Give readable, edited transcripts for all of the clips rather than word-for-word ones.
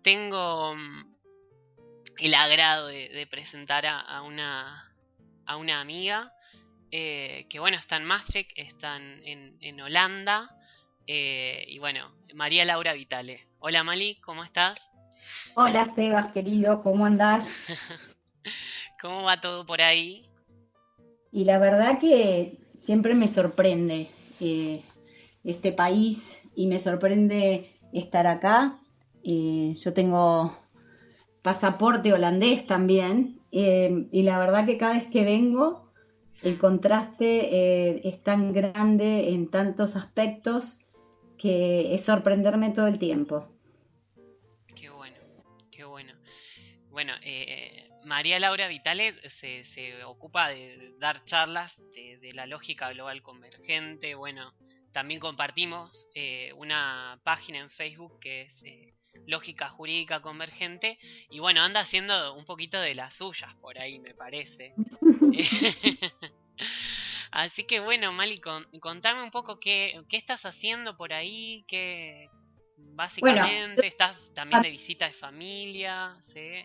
tengo el agrado de presentar a una amiga que, bueno, está en Maastricht, está en Holanda. Y bueno, María Laura Vitale. Hola Mali, ¿cómo estás? Hola Sebas, querido, ¿cómo andás? ¿Cómo va todo por ahí? Y la verdad que siempre me sorprende este país y me sorprende estar acá. Yo tengo pasaporte holandés también y la verdad que cada vez que vengo el Hmm, contraste es tan grande en tantos aspectos que es sorprenderme todo el tiempo. qué bueno, qué bueno. Bueno, María Laura Vitale se ocupa de dar charlas de la lógica global convergente. Bueno, también compartimos una página en Facebook que es Lógica Jurídica Convergente. Y bueno, anda haciendo un poquito de las suyas por ahí, me parece. Así que bueno, Mali, contame un poco qué estás haciendo por ahí, qué Bueno, básicamente estás también de visita de familia, ¿sí?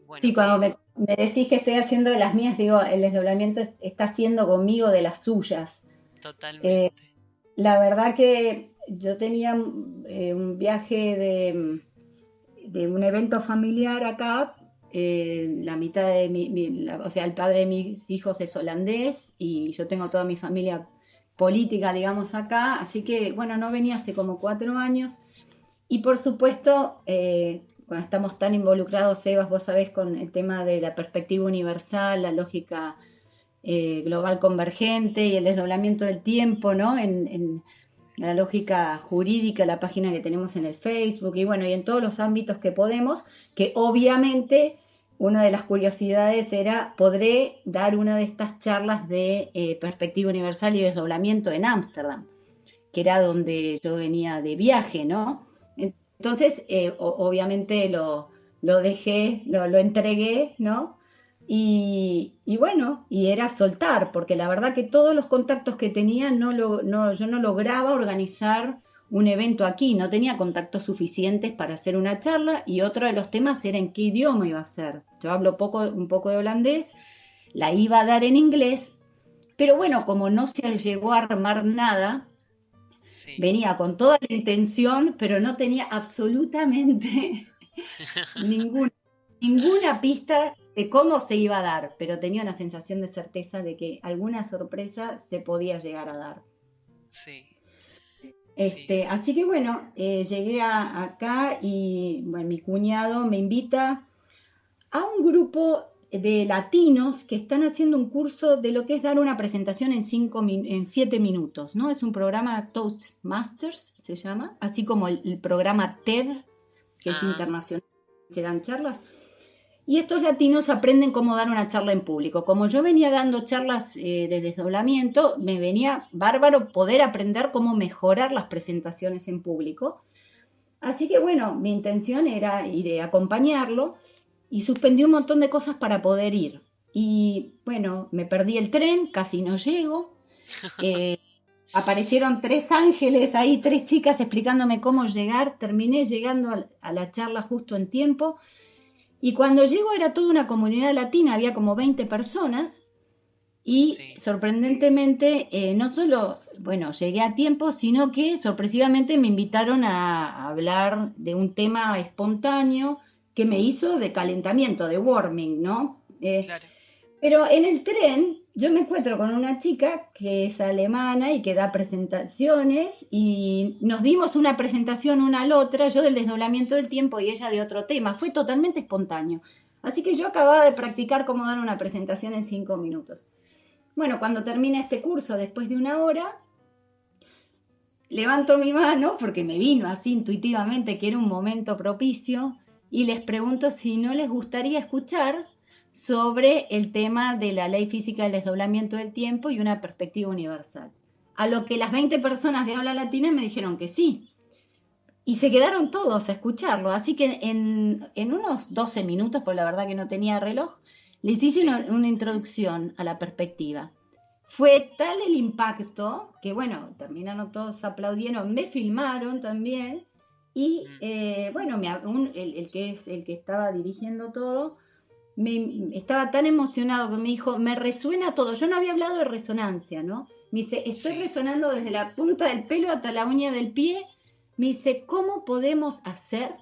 Bueno, sí, cuando me decís que estoy haciendo de las mías, digo, el desdoblamiento está haciendo conmigo de las suyas. Eh, totalmente. la verdad que yo tenía un viaje de un evento familiar acá. La mitad de o sea, el padre de mis hijos es holandés y yo tengo toda mi familia política, digamos, acá. Así que, bueno, no venía hace como 4 años. Y por supuesto, cuando estamos tan involucrados, Sebas, vos sabés, con el tema de la perspectiva universal, la lógica global convergente y el desdoblamiento del tiempo, ¿no? En la lógica jurídica, la página que tenemos en el Facebook y bueno, y en todos los ámbitos que podemos, que obviamente una de las curiosidades era, ¿podré dar una de estas charlas de perspectiva universal y desdoblamiento en Ámsterdam? Que era donde yo venía de viaje, ¿no? Entonces, obviamente lo dejé, lo entregué, ¿no? Y bueno, y era soltar, porque la verdad que todos los contactos que tenía, yo no lograba organizar un evento aquí, no tenía contactos suficientes para hacer una charla y otro de los temas era en qué idioma iba a ser. Yo hablo un poco de holandés, la iba a dar en inglés, pero bueno, como no se llegó a armar nada, Sí. venía con toda la intención, pero no tenía absolutamente ninguna, ninguna pista de cómo se iba a dar, pero tenía una sensación de certeza de que alguna sorpresa se podía llegar a dar. Sí, sí, sí. Así que bueno, llegué acá y bueno, mi cuñado me invita a un grupo de latinos que están haciendo un curso de lo que es dar una presentación en 7 minutos, ¿no? Es un programa Toastmasters, se llama, así como el programa TED, que es Ah, internacional, se dan charlas. Y estos latinos aprenden cómo dar una charla en público. Como yo venía dando charlas de desdoblamiento, me venía bárbaro poder aprender cómo mejorar las presentaciones en público. Así que bueno, mi intención era ir a acompañarlo y suspendí un montón de cosas para poder ir. Y bueno, me perdí el tren, casi no llego. Eh, Aparecieron 3 ángeles ahí, 3 chicas explicándome cómo llegar. Terminé llegando a la charla justo en tiempo. Y cuando llego era toda una comunidad latina, había como 20 personas. Y sí, sorprendentemente, no solo, bueno, llegué a tiempo, sino que sorpresivamente me invitaron a hablar de un tema espontáneo que me hizo de calentamiento, de warming, ¿no? claro. Pero en el tren yo me encuentro con una chica que es alemana y que da presentaciones y nos dimos una presentación una al otra, yo del desdoblamiento del tiempo y ella de otro tema. Fue totalmente espontáneo. Así que yo acababa de practicar cómo dar una presentación en 5 minutos. Bueno, cuando termina este curso, después de una hora, levanto mi mano porque me vino así intuitivamente que era un momento propicio y les pregunto si no les gustaría escuchar sobre el tema de la ley física del desdoblamiento del tiempo y una perspectiva universal. A lo que las 20 personas de habla latina me dijeron que sí. Y se quedaron todos a escucharlo. Así que en unos 12 minutos, por la verdad que no tenía reloj, les hice Sí. una introducción a la perspectiva. Fue tal el impacto que, bueno, terminaron todos aplaudiendo, me filmaron también Y Mm. bueno, el que estaba dirigiendo todo, estaba tan emocionado que me dijo, me resuena todo. Yo no había hablado de resonancia, ¿no? Me dice, estoy Sí, resonando desde la punta del pelo hasta la uña del pie. Me dice, ¿cómo podemos hacer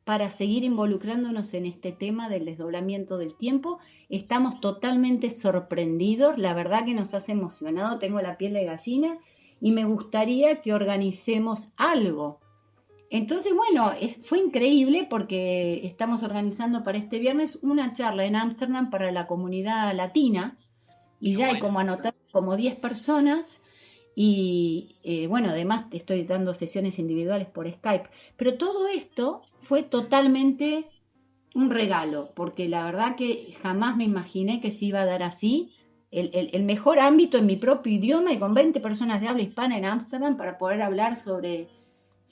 para seguir involucrándonos en este tema del desdoblamiento del tiempo? Estamos totalmente sorprendidos, la verdad que nos hace emocionado, tengo la piel de gallina y me gustaría que organicemos algo. Entonces, bueno, sí, fue increíble porque estamos organizando para este viernes una charla en Ámsterdam para la comunidad latina y qué ya hay bueno. como anotar como 10 personas y bueno, además estoy dando sesiones individuales por Skype, pero todo esto fue Mm. totalmente un regalo, porque la verdad que jamás me imaginé que se iba a dar así. El mejor ámbito en mi propio idioma y con 20 personas de habla hispana en Ámsterdam para poder hablar sobre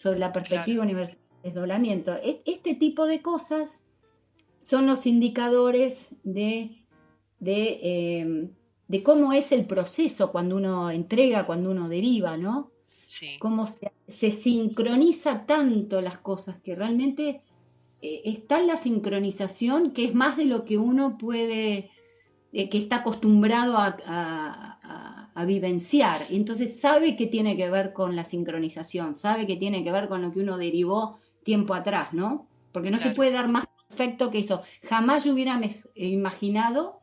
la Claro, perspectiva universal del desdoblamiento. Este tipo de cosas son los indicadores de cómo es el proceso cuando uno entrega, cuando uno deriva, ¿no? sí, Cómo se sincroniza tanto las cosas que realmente está la sincronización que es más de lo que uno puede, que está acostumbrado a vivenciar. Y entonces sabe que tiene que ver con la sincronización, sabe que tiene que ver con lo que uno derivó tiempo atrás, ¿no? Porque no se claro. puede dar más perfecto que eso. Jamás yo hubiera imaginado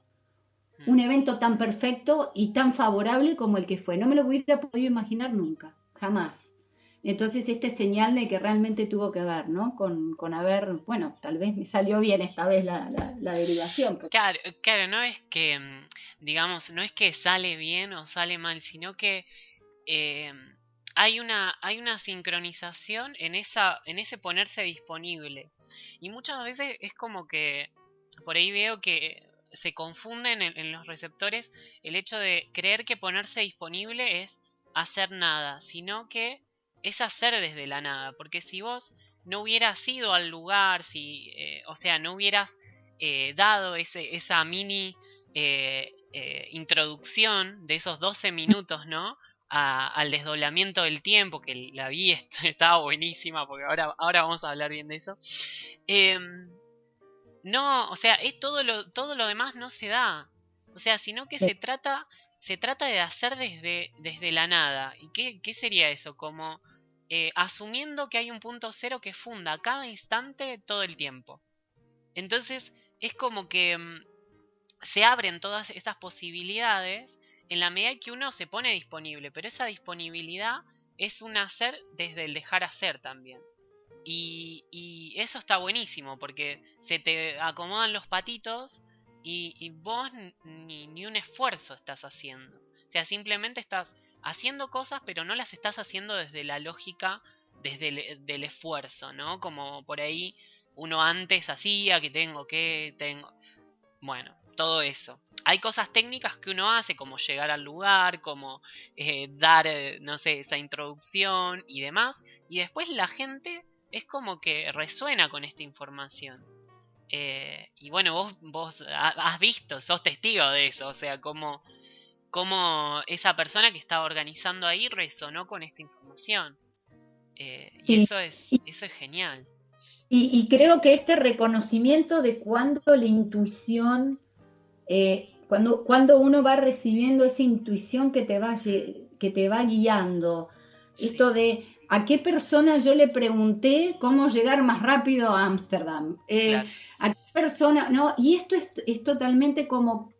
Mm. un evento tan perfecto y tan favorable como el que fue. No me lo hubiera podido imaginar nunca, jamás. Entonces, esta es señal de que realmente tuvo que ver, ¿no? Con haber, bueno, tal vez me salió bien esta vez la derivación. Claro, claro, no es que, digamos, no es que sale bien o sale mal, sino que eh, hay una sincronización en ese ponerse disponible. Y muchas veces es como que por ahí veo que se confunden en los receptores el hecho de creer que ponerse disponible es hacer nada, sino que es hacer desde la nada. Porque si vos no hubieras ido al lugar, si, o sea, no hubieras dado esa mini introducción de esos 12 minutos, ¿no? Al desdoblamiento del tiempo, que la vi, estaba buenísima, porque ahora vamos a hablar bien de eso. No, o sea, todo lo demás no se da. O sea, sino que se trata de hacer desde la nada. ¿Y qué sería eso? Como asumiendo que hay un punto cero que funda a cada instante todo el tiempo. Entonces, es como que se abren todas esas posibilidades en la medida que uno se pone disponible, pero esa disponibilidad es un hacer desde el dejar hacer también. Y eso está buenísimo porque se te acomodan los patitos y vos ni un esfuerzo estás haciendo. O sea, simplemente estás haciendo cosas pero no las estás haciendo desde la lógica, desde del esfuerzo, ¿no? Como por ahí uno antes hacía, tengo. Bueno, todo eso. Hay cosas técnicas que uno hace, como llegar al lugar, como dar, no sé, esa introducción y demás. Y después la gente es como que resuena con esta información. Y bueno, vos has visto, sos testigo de eso. O sea, como esa persona que estaba organizando ahí resonó con esta información. Y Sí, eso es genial. y creo que este reconocimiento de cuando la intuición, cuando uno va recibiendo esa intuición que te va guiando, Sí, esto de a qué persona yo le pregunté cómo llegar más rápido a Ámsterdam, claro, a qué persona, ¿no? Y esto es totalmente como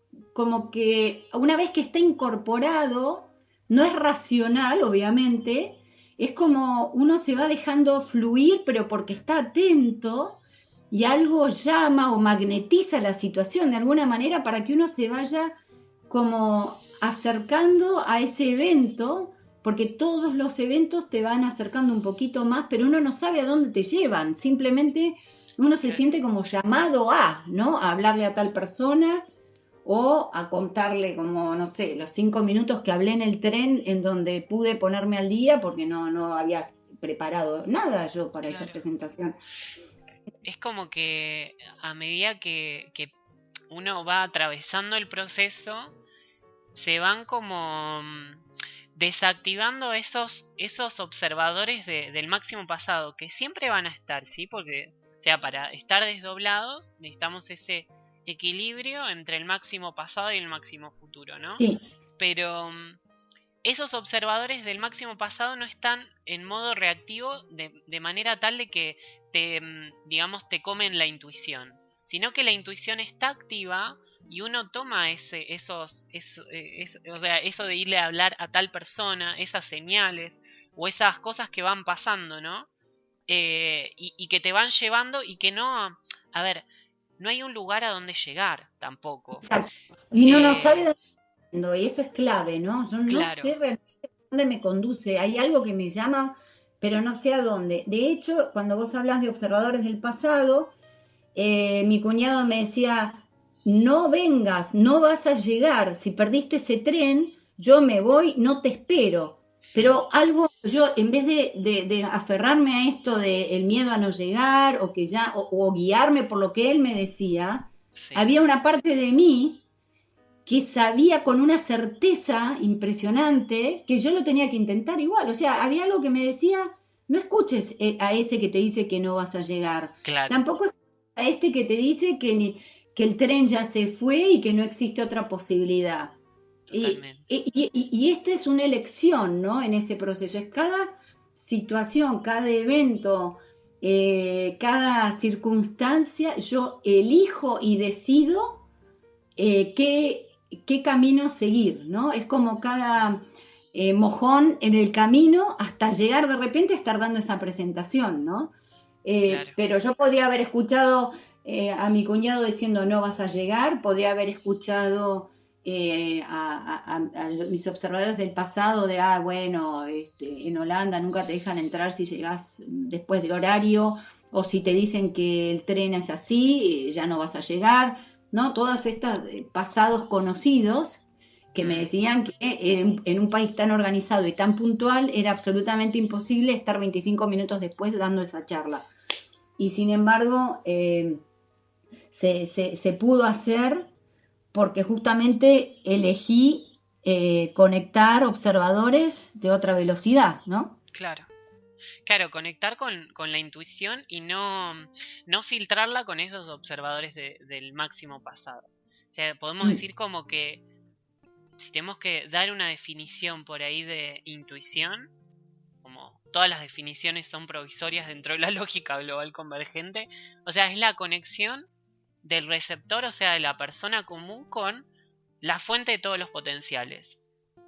que una vez que está incorporado, no es racional, obviamente, es como uno se va dejando fluir, pero porque está atento y algo llama o magnetiza la situación de alguna manera para que uno se vaya como acercando a ese evento, porque todos los eventos te van acercando un poquito más, pero uno no sabe a dónde te llevan, simplemente uno se claro. siente como llamado a, ¿no? A hablarle a tal persona o a contarle como, no sé, los 5 minutos que hablé en el tren en donde pude ponerme al día porque no había preparado nada yo para esa Claro. presentación. Es como que a medida que uno va atravesando el proceso, se van como desactivando esos observadores del máximo pasado, que siempre van a estar, ¿sí? Porque, o sea, para estar desdoblados necesitamos ese equilibrio entre el máximo pasado y el máximo futuro, ¿no? Sí, Pero esos observadores del máximo pasado no están en modo reactivo de manera tal de que digamos, te comen la intuición, sino que la intuición está activa y uno toma o sea, eso de irle a hablar a tal persona, esas señales o esas cosas que van pasando, ¿no? Y que te van llevando y que no, a ver, no hay un lugar a donde llegar tampoco. exacto. Y uno no sabe Eh, dónde está yendo, y eso es clave, ¿no? Yo no claro, sé realmente dónde me conduce. Hay algo que me llama, pero no sé a dónde. De hecho, cuando vos hablas de observadores del pasado, mi cuñado me decía, no vengas, no vas a llegar, si perdiste ese tren, yo me voy, no te espero. Pero algo, yo en vez de aferrarme a esto de el miedo a no llegar o que ya, o guiarme por lo que él me decía, sí, había una parte de mí que sabía con una certeza impresionante que yo lo tenía que intentar igual. O sea, había algo que me decía, no escuches a ese que te dice que no vas a llegar. claro, Tampoco escuches a este que te dice que el tren ya se fue y que no existe otra posibilidad. totalmente. Y esto es una elección, ¿no? En ese proceso. Es cada situación, cada evento, cada circunstancia, yo elijo y decido qué camino seguir, ¿no? Es como cada mojón en el camino hasta llegar de repente a estar dando esa presentación, ¿no? Claro, Pero yo podría haber escuchado a mi cuñado diciendo no vas a llegar, podría haber escuchado a mis observadores del pasado de, bueno, en Holanda nunca te dejan entrar si llegas después de horario, o si te dicen que el tren es así, ya no vas a llegar, ¿no? Todos estos pasados conocidos que me decían que en un país tan organizado y tan puntual era absolutamente imposible estar 25 minutos después dando esa charla. Y sin embargo, se pudo hacer porque justamente elegí conectar observadores de otra velocidad, ¿no? claro. Claro, conectar con la intuición y no filtrarla con esos observadores del máximo pasado. O sea, podemos Mm, decir como que si tenemos que dar una definición por ahí de intuición, como todas las definiciones son provisorias dentro de la lógica global convergente, o sea, es la conexión del receptor, o sea, de la persona común con la fuente de todos los potenciales.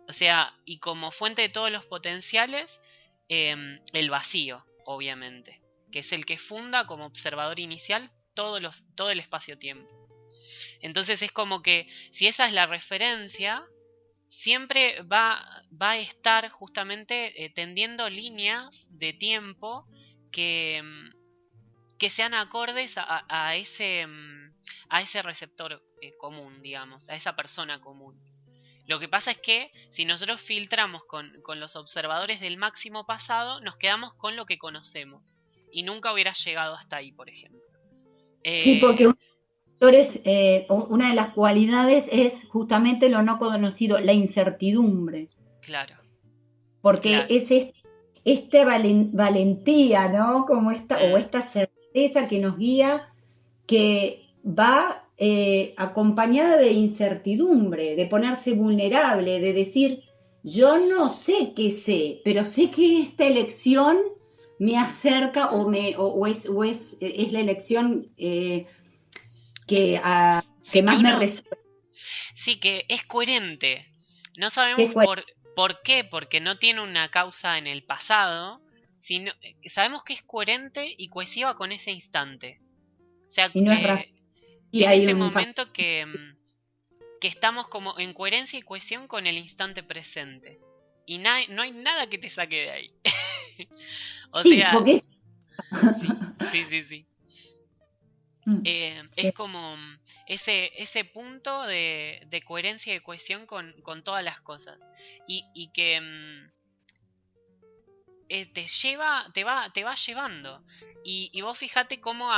O sea, y como fuente de todos los potenciales, el vacío, obviamente, que es el que funda como observador inicial todo el espacio-tiempo. Entonces es como que si esa es la referencia, siempre va a estar justamente tendiendo líneas de tiempo que, que sean acordes a ese receptor común, digamos, a esa persona común. Lo que pasa es que si nosotros filtramos con los observadores del máximo pasado, nos quedamos con lo que conocemos. Y nunca hubiera llegado hasta ahí, por ejemplo. sí, porque Eh, una de las cualidades es justamente lo no conocido, la incertidumbre, claro, porque claro. es esta valentía, ¿no? Como Mm, esta certeza que nos guía, que va acompañada de incertidumbre, de ponerse vulnerable, de decir, yo no sé qué sé, pero sé que esta elección me mm. acerca o es la elección que Sí, que más me uno, resuena. sí, que es coherente. No sabemos Que fue- por qué, porque no tiene una causa en el pasado, sino sabemos que es coherente y cohesiva con ese instante. O sea, y no es razón. Y en hay ese un momento que estamos como en coherencia y cohesión con el instante presente. Y no hay nada que te saque de ahí. O sí, sea, porque sí, sí, sí, sí. Es sí, como ese punto de coherencia y de cohesión con todas las cosas. Y que te va llevando. Y vos fíjate cómo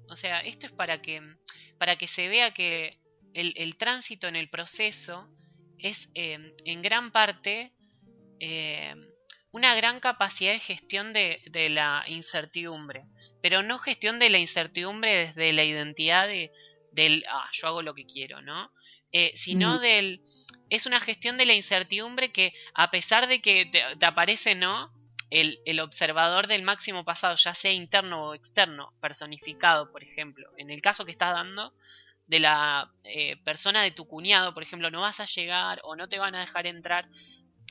o sea, esto es para que se vea que el tránsito en el proceso es en gran parte eh, una gran capacidad de gestión de la incertidumbre, pero no gestión de la incertidumbre desde la identidad del, yo hago lo que quiero, ¿no? Mm, Sino es una gestión de la incertidumbre que a pesar de que te aparece, ¿no? El observador del máximo pasado, ya sea interno o externo, personificado, por ejemplo, en el caso que estás dando, de la persona de tu cuñado, por ejemplo, no vas a llegar o no te van a dejar entrar.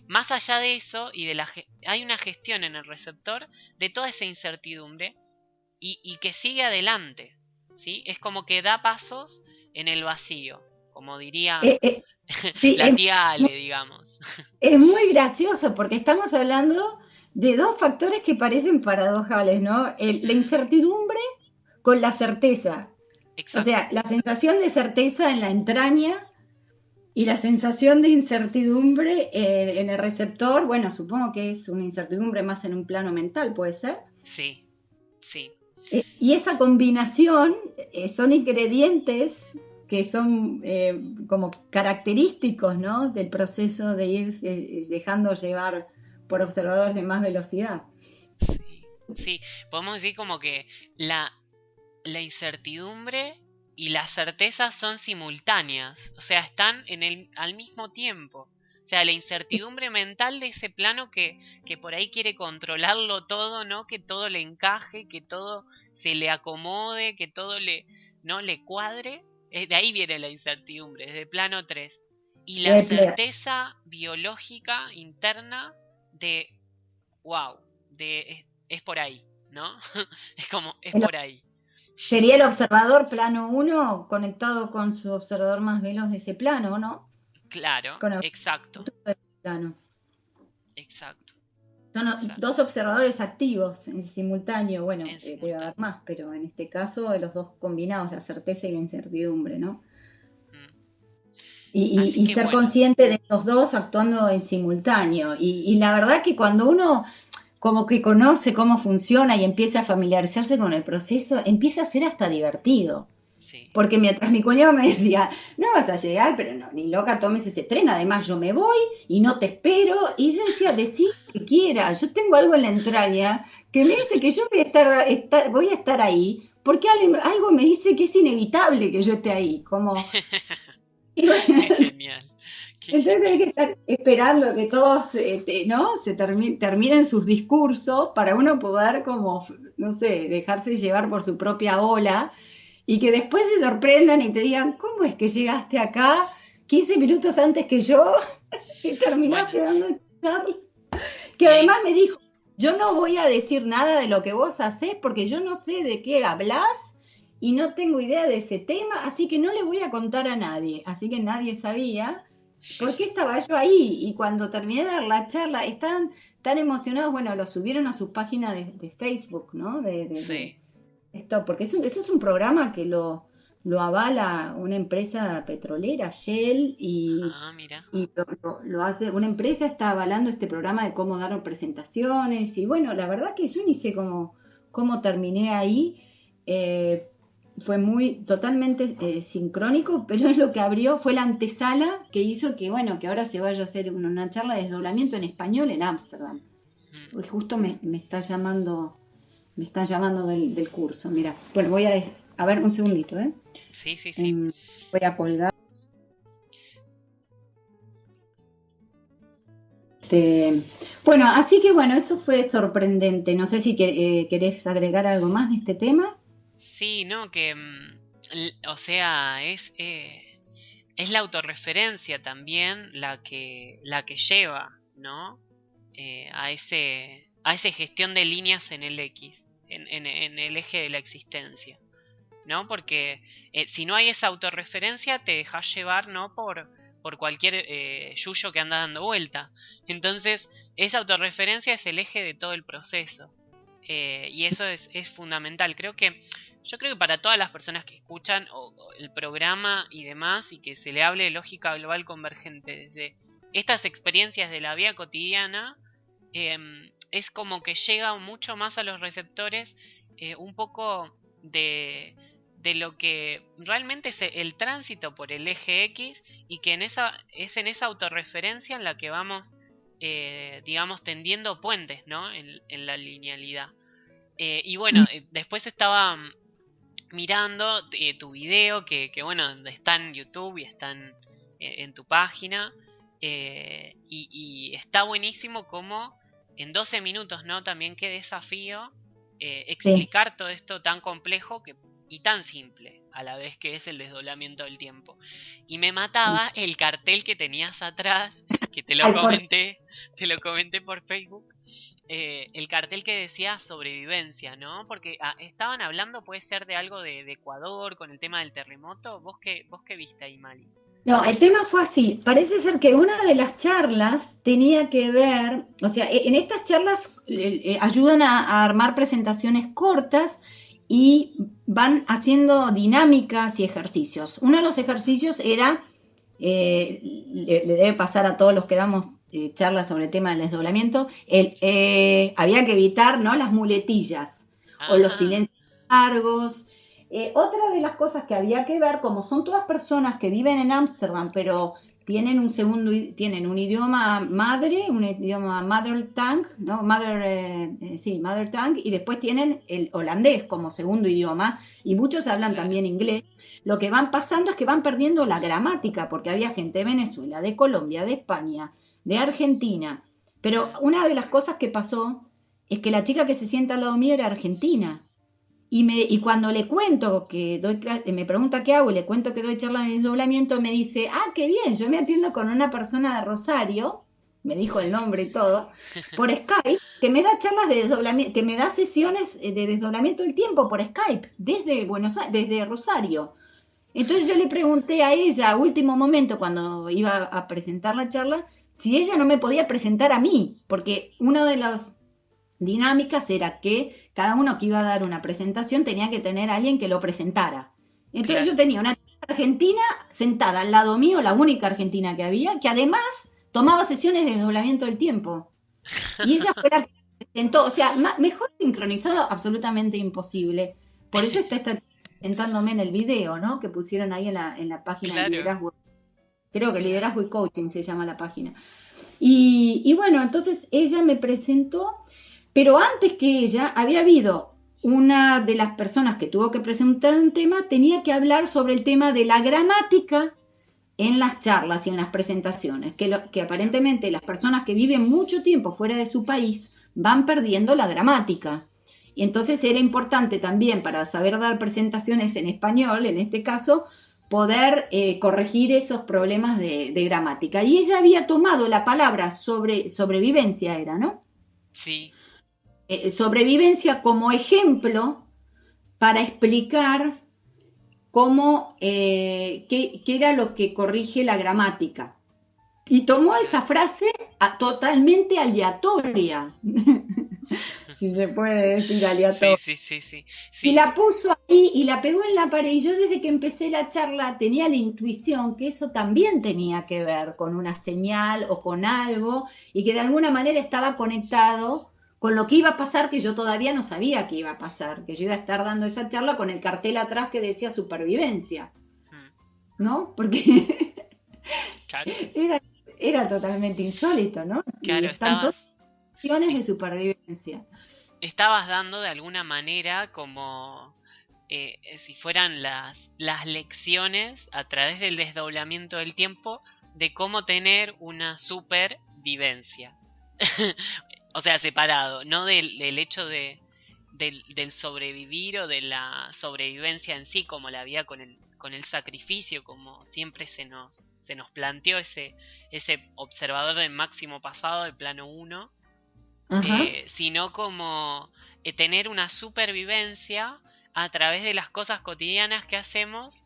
Más allá de eso, hay una gestión en el receptor de toda esa incertidumbre y que sigue adelante, ¿sí? Es como que da pasos en el vacío, como diría eh, eh, sí, la tía Ale, digamos. es muy gracioso porque estamos hablando de dos factores que parecen paradojales, ¿no? La Mm, incertidumbre con la certeza. O exacto. sea, la sensación de certeza en la entraña y la sensación de incertidumbre en el receptor, bueno, supongo que es una incertidumbre más en un plano mental, ¿puede ser? Sí, sí. Y esa combinación son ingredientes que son como característicos, ¿no? Del proceso de ir dejando llevar por observadores de más velocidad. Sí, sí, podemos decir como que la, la incertidumbre y la certeza son simultáneas, o sea, están al mismo tiempo. O sea, la incertidumbre mental de ese plano que por ahí quiere controlarlo todo, ¿no? Que todo le encaje, que todo se le acomode, que todo no le cuadre. De ahí viene la incertidumbre, desde plano 3. Y la certeza biológica interna de wow, es por ahí, ¿no? Es como, es por ahí. Sería el observador plano uno conectado con su observador más veloz de ese plano, ¿no? Claro, Con el exacto, futuro del plano. exacto, Son exacto, dos observadores activos en simultáneo. Bueno, en debe haber simultáneo. más, pero en este caso los dos combinados, la certeza y la incertidumbre, ¿no? Mm. Y, Así y que ser bueno, consciente de estos dos actuando en simultáneo. Y la verdad que cuando uno como que conoce cómo funciona y empieza a familiarizarse con el proceso, empieza a ser hasta divertido. sí. Porque mientras mi cuñado me decía, no vas a llegar, pero no, ni loca tomes ese tren, además yo me voy y no te espero. Y yo decía, decí lo que quiera, yo tengo algo en la entraña que me dice que yo voy a estar ahí, porque algo me dice que es inevitable que yo esté ahí. Como, y Qué bueno, genial, qué entonces hay genial. que estar esperando que todos ¿no? Terminen sus discursos para uno poder como, no sé, dejarse llevar por su propia ola y que después se sorprendan y te digan, ¿cómo es que llegaste acá 15 minutos antes que yo y Bueno, terminaste dando esta charla? Que y ahí, además me dijo, yo no voy a decir nada de lo que vos hacés porque yo no sé de qué hablás y no tengo idea de ese tema, así que no le voy a contar a nadie. Así que nadie sabía por qué estaba yo ahí. Y cuando terminé de dar la charla, estaban tan emocionados, bueno, lo subieron a su página de Facebook, ¿no? De sí. esto, porque eso es un programa que lo avala una empresa petrolera, Shell, Ah, mira. y lo hace, una empresa está avalando este programa de cómo dar presentaciones, y bueno, la verdad que yo ni sé cómo terminé ahí, eh, fue muy totalmente sincrónico, pero es lo que abrió, fue la antesala que hizo que, bueno, que ahora se vaya a hacer una charla de desdoblamiento en español en Ámsterdam. Mm. Porque justo me están llamando del curso. Mira, bueno, a ver un segundito, ¿eh? Sí, sí, sí. Em, Voy a colgar. Este, bueno, así que bueno, eso fue sorprendente. No sé si querés agregar algo más de este tema. Sí, no, que, o sea, es la autorreferencia también la que lleva, ¿no? A ese gestión de líneas en el X, en el eje de la existencia, ¿no? Porque si no hay esa autorreferencia te dejas llevar, ¿no? Por cualquier yuyo que anda dando vuelta. Entonces, esa autorreferencia es el eje de todo el proceso. Y eso es fundamental. Yo creo que para todas las personas que escuchan el programa y demás, y que se le hable de lógica global convergente desde estas experiencias de la vida cotidiana, es como que llega mucho más a los receptores un poco de lo que realmente es el tránsito por el eje X, y que es en esa autorreferencia en la que vamos, digamos, tendiendo puentes, ¿no? En la linealidad. Y bueno, después estaba mirando tu video, que bueno, está en YouTube y está en tu página, y está buenísimo como en 12 minutos, ¿no? También qué desafío explicar todo esto tan complejo y tan simple a la vez, que es el desdoblamiento del tiempo. Y me mataba el cartel que tenías atrás, que te lo comenté por Facebook, el cartel que decía sobrevivencia, ¿no? Porque estaban hablando, puede ser, de algo de Ecuador con el tema del terremoto. ¿Vos qué viste ahí, Mali? No, el tema fue así. Parece ser que una de las charlas tenía que ver, o sea, en estas charlas ayudan a armar presentaciones cortas y van haciendo dinámicas y ejercicios. Uno de los ejercicios era, le debe pasar a todos los que damos charlas sobre el tema del desdoblamiento, había que evitar, ¿no?, las muletillas o los silencios largos. Otra de las cosas que había que ver, como son todas personas que viven en Ámsterdam, pero tienen un idioma madre, un idioma mother tongue, ¿no? Mother tongue, y después tienen el holandés como segundo idioma, y muchos hablan también inglés. Lo que van pasando es que van perdiendo la gramática, porque había gente de Venezuela, de Colombia, de España, de Argentina. Pero una de las cosas que pasó es que la chica que se sienta al lado mío era argentina. Y cuando le cuento que me pregunta qué hago y le cuento que doy charlas de desdoblamiento, me dice, qué bien, yo me atiendo con una persona de Rosario, me dijo el nombre y todo, por Skype, que me da charlas de desdoblamiento, que me da sesiones de desdoblamiento del tiempo por Skype, desde Rosario. Entonces yo le pregunté a ella, a último momento, cuando iba a presentar la charla, si ella no me podía presentar a mí, porque una de las dinámicas era que cada uno que iba a dar una presentación tenía que tener a alguien que lo presentara. Entonces yo tenía una argentina sentada al lado mío, la única argentina que había, que además tomaba sesiones de desdoblamiento del tiempo. Y ella fue la que presentó, o sea, mejor sincronizado, absolutamente imposible. Por eso está presentándome en el video, ¿no?, que pusieron ahí en la página de Liderazgo. Creo que Liderazgo y Coaching se llama la página. Y bueno, entonces ella me presentó. Pero antes que ella, había habido una de las personas que tuvo que presentar un tema, tenía que hablar sobre el tema de la gramática en las charlas y en las presentaciones, que aparentemente las personas que viven mucho tiempo fuera de su país van perdiendo la gramática. Y entonces era importante también, para saber dar presentaciones en español, en este caso, poder corregir esos problemas de gramática. Y ella había tomado la palabra sobrevivencia, era, ¿no? Sí. Sobrevivencia como ejemplo para explicar cómo, qué era lo que corrige la gramática. Y tomó esa frase totalmente aleatoria, si se puede decir aleatoria. Sí. Y la puso ahí y la pegó en la pared. Y yo, desde que empecé la charla, tenía la intuición que eso también tenía que ver con una señal o con algo, y que de alguna manera estaba conectado con lo que iba a pasar, que yo todavía no sabía que iba a pasar, que yo iba a estar dando esa charla con el cartel atrás que decía supervivencia, ¿no? Porque claro. era totalmente insólito, ¿no? Claro, están todas opciones de supervivencia. Estabas dando de alguna manera como si fueran las lecciones a través del desdoblamiento del tiempo de cómo tener una supervivencia. O sea, separado, no del hecho del sobrevivir o de la sobrevivencia en sí, como la vida con el sacrificio, como siempre se nos planteó ese observador del máximo pasado del plano 1, sino como tener una supervivencia a través de las cosas cotidianas que hacemos,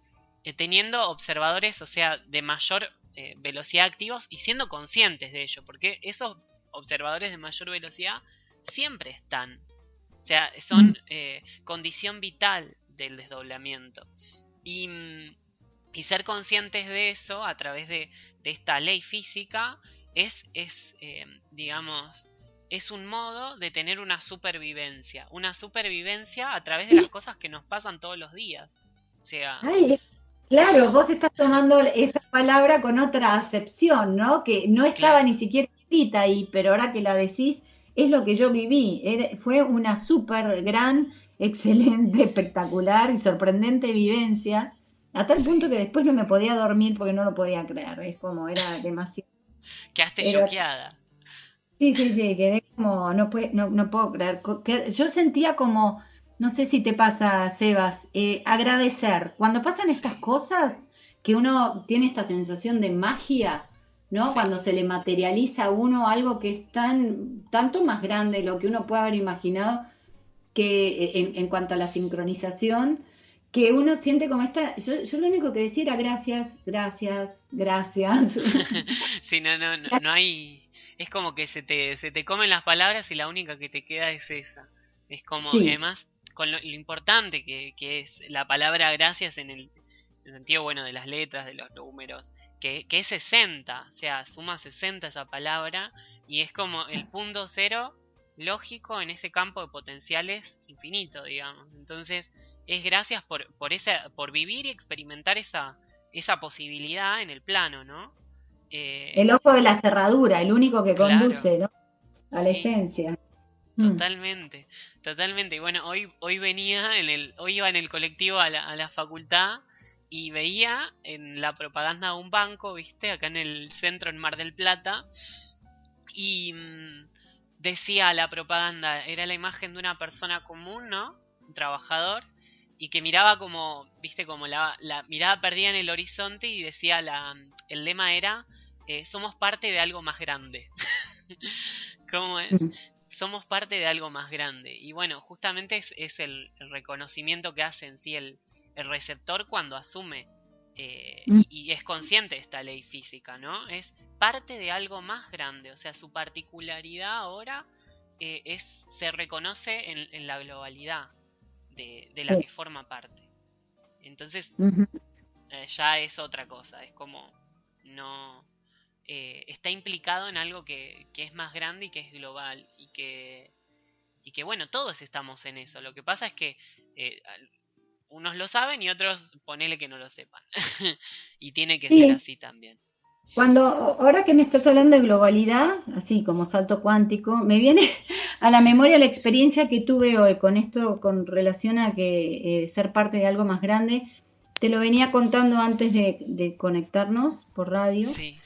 teniendo observadores, o sea, de mayor velocidad activos y siendo conscientes de ello, porque esos observadores de mayor velocidad siempre están, o sea, son condición vital del desdoblamiento, y ser conscientes de eso a través de esta ley física es digamos, es un modo de tener una supervivencia a través de las cosas que nos pasan todos los días. sea, Ay, claro, vos estás tomando esa palabra con otra acepción, ¿no? Que no estaba claro, ni siquiera escrita ahí, pero ahora que la decís, es lo que yo viví. Fue una súper gran, excelente, espectacular y sorprendente vivencia, a tal punto sí. que después no me podía dormir porque no lo podía creer. Es como, era demasiado. Quedaste Era, choqueada. sí, sí, sí, quedé como, no puedo creer. Yo sentía como, no sé si te pasa, Sebas, agradecer. Cuando pasan estas Sí, cosas, que uno tiene esta sensación de magia, ¿no? sí, Cuando se le materializa a uno algo que es tanto más grande de lo que uno puede haber imaginado, que en cuanto a la sincronización, que uno siente como yo lo único que decía era gracias, gracias, gracias. sí, no hay, es como que se te comen las palabras y la única que te queda es esa. Es como, y Sí, además, con lo importante que es la palabra gracias en el sentido, bueno, de las letras, de los números, que es 60, o sea, suma 60 esa palabra, y es como el punto cero lógico en ese campo de potenciales infinito, digamos. Entonces, es gracias por vivir y experimentar esa posibilidad en el plano, ¿no? el Eh, ojo de la cerradura, el único que claro, conduce, ¿no? A la sí, esencia. Mm. totalmente, totalmente. Y bueno, hoy iba en el colectivo a la facultad y veía en la propaganda de un banco, viste, acá en el centro en Mar del Plata, y decía la propaganda, era la imagen de una persona común, ¿no? Un trabajador, y que miraba como, viste, como la mirada perdida en el horizonte y decía, el lema era, somos parte de algo más grande. ¿Cómo es? Mm. Somos parte de algo más grande. Y bueno, justamente es el reconocimiento que hace en sí el receptor cuando asume Mm. y es consciente de esta ley física, ¿no? Es parte de algo más grande. O sea, su particularidad ahora se reconoce en la globalidad de la Sí. que forma parte. Entonces, Ujú. ya es otra cosa. Es como no está implicado en algo que es más grande y que es global y que bueno, todos estamos en eso. Lo que pasa es que eh, unos lo saben y otros ponele que no lo sepan. Y tiene que ser Sí, así también. ahora que me estás hablando de globalidad, así como salto cuántico, me viene a la memoria la experiencia que tuve hoy con esto, con relación a que ser parte de algo más grande. Te lo venía contando antes de conectarnos por radio. Sí,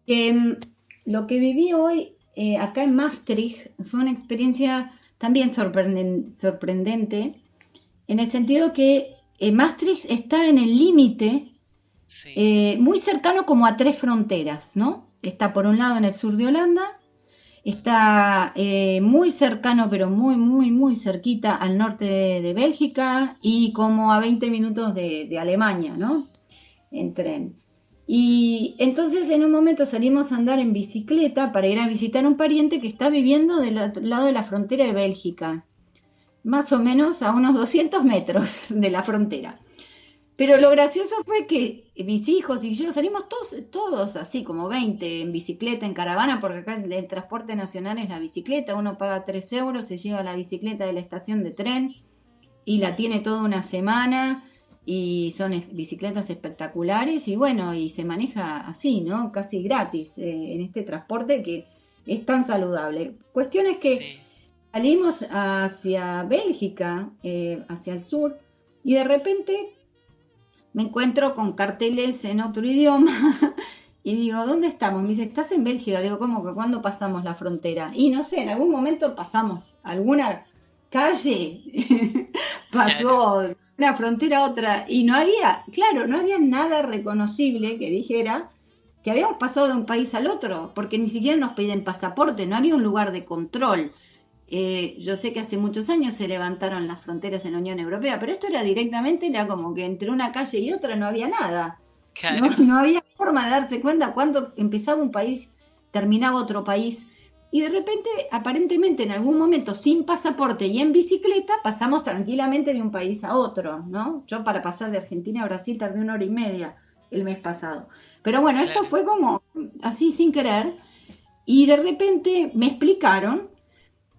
Que lo que viví hoy acá en Maastricht fue una experiencia también sorprendente, en el sentido que Maastricht está en el límite, sí, muy cercano como a tres fronteras, ¿no? Está por un lado en el sur de Holanda, está muy cercano, pero muy cerquita al norte de Bélgica y como a 20 minutos de Alemania, ¿no? En tren. Y entonces en un momento salimos a andar en bicicleta para ir a visitar a un pariente que está viviendo del otro lado de la frontera de Bélgica, más o menos a unos 200 metros de la frontera. Pero lo sí, gracioso fue que mis hijos y yo salimos todos así como 20 en bicicleta, en caravana, porque acá el transporte nacional es la bicicleta, uno paga 3 euros, se lleva la bicicleta de la estación de tren y la tiene toda una semana y son bicicletas espectaculares y bueno, y se maneja así, ¿no? Casi gratis en este transporte que es tan saludable. Cuestión es que sí. salimos hacia Bélgica, hacia el sur, y de repente me encuentro con carteles en otro idioma y digo, ¿dónde estamos? Me dice, ¿estás en Bélgica? Le digo, ¿cómo que cuándo pasamos la frontera? Y no sé, en algún momento pasamos alguna calle, Claro, pasó una frontera a otra y no había, claro, no había nada reconocible que dijera que habíamos pasado de un país al otro, porque ni siquiera nos piden pasaporte, no había un lugar de control. Yo sé que hace muchos años se levantaron las fronteras en la Unión Europea, pero esto era directamente, era como que entre una calle y otra no había nada. No, claro, no había forma de darse cuenta cuándo empezaba un país, terminaba otro país. Y de repente, aparentemente, en algún momento, sin pasaporte y en bicicleta, pasamos tranquilamente de un país a otro, ¿no? Yo para pasar de Argentina a Brasil tardé 1 hora y media el mes pasado. Pero bueno, esto claro. fue como así sin querer. Y de repente me explicaron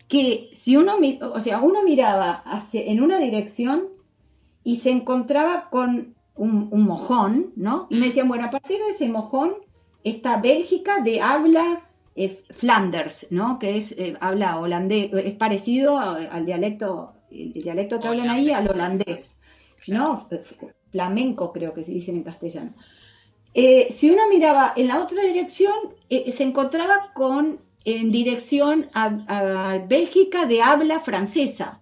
que si uno, o sea, uno miraba en una dirección y se encontraba con un mojón, ¿no? Y me decían, bueno, a partir de ese mojón está Bélgica de habla Flanders, ¿no? Que es habla holandés, es parecido al dialecto, el dialecto que hablan ahí al holandés, ¿no? Flamenco creo que se dicen en castellano. Si uno miraba en la otra dirección, se encontraba en dirección a Bélgica de habla francesa,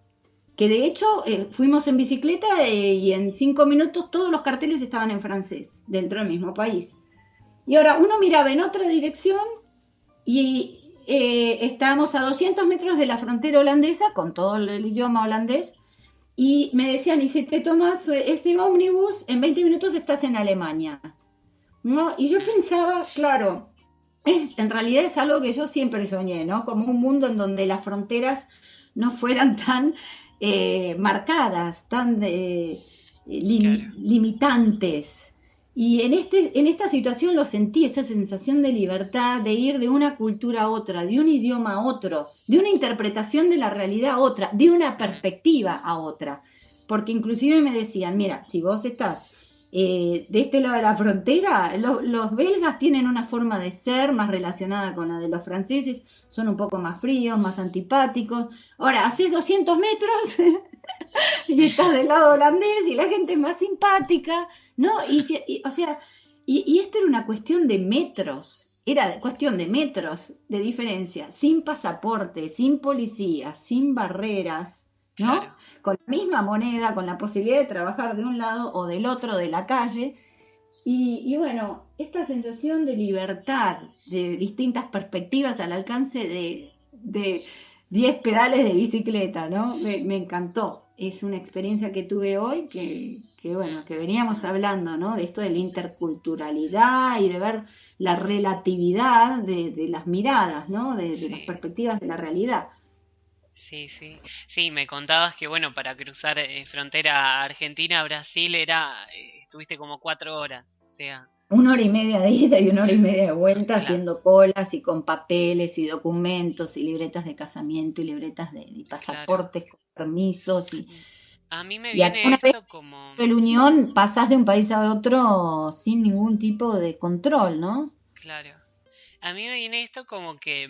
que de hecho fuimos en bicicleta y en 5 minutos todos los carteles estaban en francés, dentro del mismo país. Y ahora uno miraba en otra dirección y estábamos a 200 metros de la frontera holandesa, con todo el idioma holandés, y me decían, y si te tomas este ómnibus, en 20 minutos estás en Alemania, ¿no? Y yo pensaba, claro, en realidad es algo que yo siempre soñé, ¿no? Como un mundo en donde las fronteras no fueran tan marcadas, tan limitantes. Y en esta situación lo sentí, esa sensación de libertad, de ir de una cultura a otra, de un idioma a otro, de una interpretación de la realidad a otra, de una perspectiva a otra. Porque inclusive me decían, mira, si vos estás de este lado de la frontera, los belgas tienen una forma de ser más relacionada con la de los franceses, son un poco más fríos, más antipáticos. Ahora, haces 200 metros y estás del lado holandés y la gente es más simpática, ¿no? O sea, esto era una cuestión de metros, era cuestión de metros de diferencia, sin pasaporte, sin policía, sin barreras, ¿no? Claro. Con la misma moneda, con la posibilidad de trabajar de un lado o del otro de la calle. Y bueno, esta sensación de libertad, de distintas perspectivas al alcance de 10 pedales de bicicleta, ¿no? Me encantó. Es una experiencia que tuve hoy que bueno, que veníamos hablando, ¿no? De esto de la interculturalidad y de ver la relatividad de las miradas, ¿no? De las perspectivas de la realidad. Sí, me contabas que bueno, para cruzar frontera Argentina-Brasil estuviste como 4 horas, o sea... 1 hora y media de ida y 1 hora y media de vuelta, claro, haciendo colas y con papeles y documentos y libretas de casamiento y libretas de pasaportes, claro, con permisos y... A mí me viene esto como... En la Unión pasás de un país a otro sin ningún tipo de control, ¿no? Claro. A mí me viene esto como que...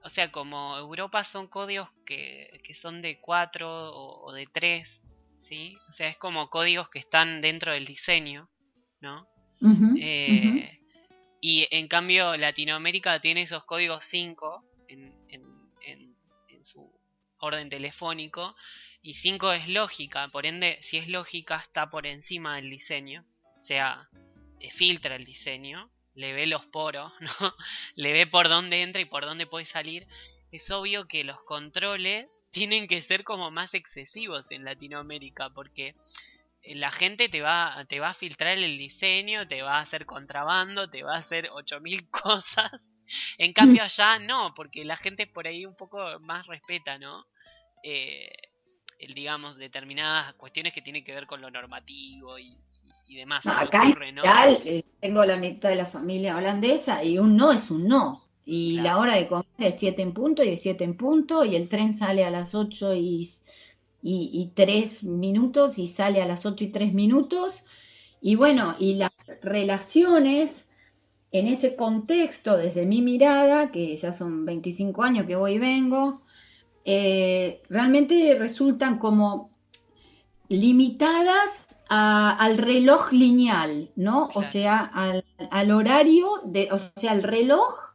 O sea, como Europa son códigos que son de 4 o de 3, ¿sí? O sea, es como códigos que están dentro del diseño, ¿no? Y en cambio Latinoamérica tiene esos códigos 5 en su orden telefónico, y 5 es lógica, por ende, si es lógica está por encima del diseño, o sea, filtra el diseño, le ve los poros, ¿no? Le ve por dónde entra y por dónde puede salir. Es obvio que los controles tienen que ser como más excesivos en Latinoamérica, porque la gente te va a filtrar el diseño, te va a hacer contrabando, te va a hacer 8000 cosas. En cambio allá no, porque la gente por ahí un poco más respeta, ¿no? Digamos, determinadas cuestiones que tienen que ver con lo normativo y demás. Acá ocurre, ¿no? Tengo la mitad de la familia holandesa y un no es un no. Y claro, la hora de comer es 7 en punto y es 7 en punto y el tren sale a las 8 y 3 minutos y sale a las 8 y 3 minutos. Y bueno, y las relaciones en ese contexto, desde mi mirada, que ya son 25 años que voy y vengo, realmente resultan como limitadas al reloj lineal, ¿no? Claro. O sea, al horario, o sea, el reloj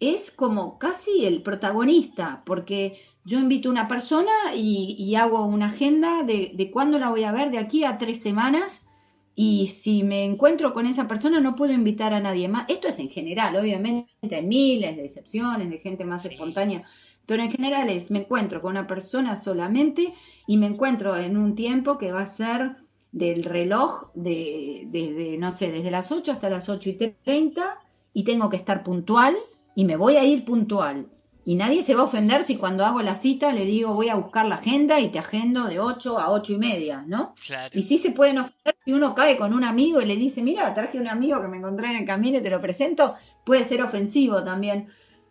es como casi el protagonista, porque yo invito a una persona y hago una agenda de cuándo la voy a ver de aquí a 3 semanas, y si me encuentro con esa persona no puedo invitar a nadie más. Esto es en general, obviamente hay miles de excepciones, de gente más espontánea, pero en general me encuentro con una persona solamente y me encuentro en un tiempo que va a ser del reloj no sé, desde las 8 hasta las 8:30 y tengo que estar puntual y me voy a ir puntual. Y nadie se va a ofender si cuando hago la cita le digo voy a buscar la agenda y te agendo de 8 a 8:30, ¿no? Claro. Y sí se pueden ofender si uno cae con un amigo y le dice, mira, traje un amigo que me encontré en el camino y te lo presento, puede ser ofensivo también.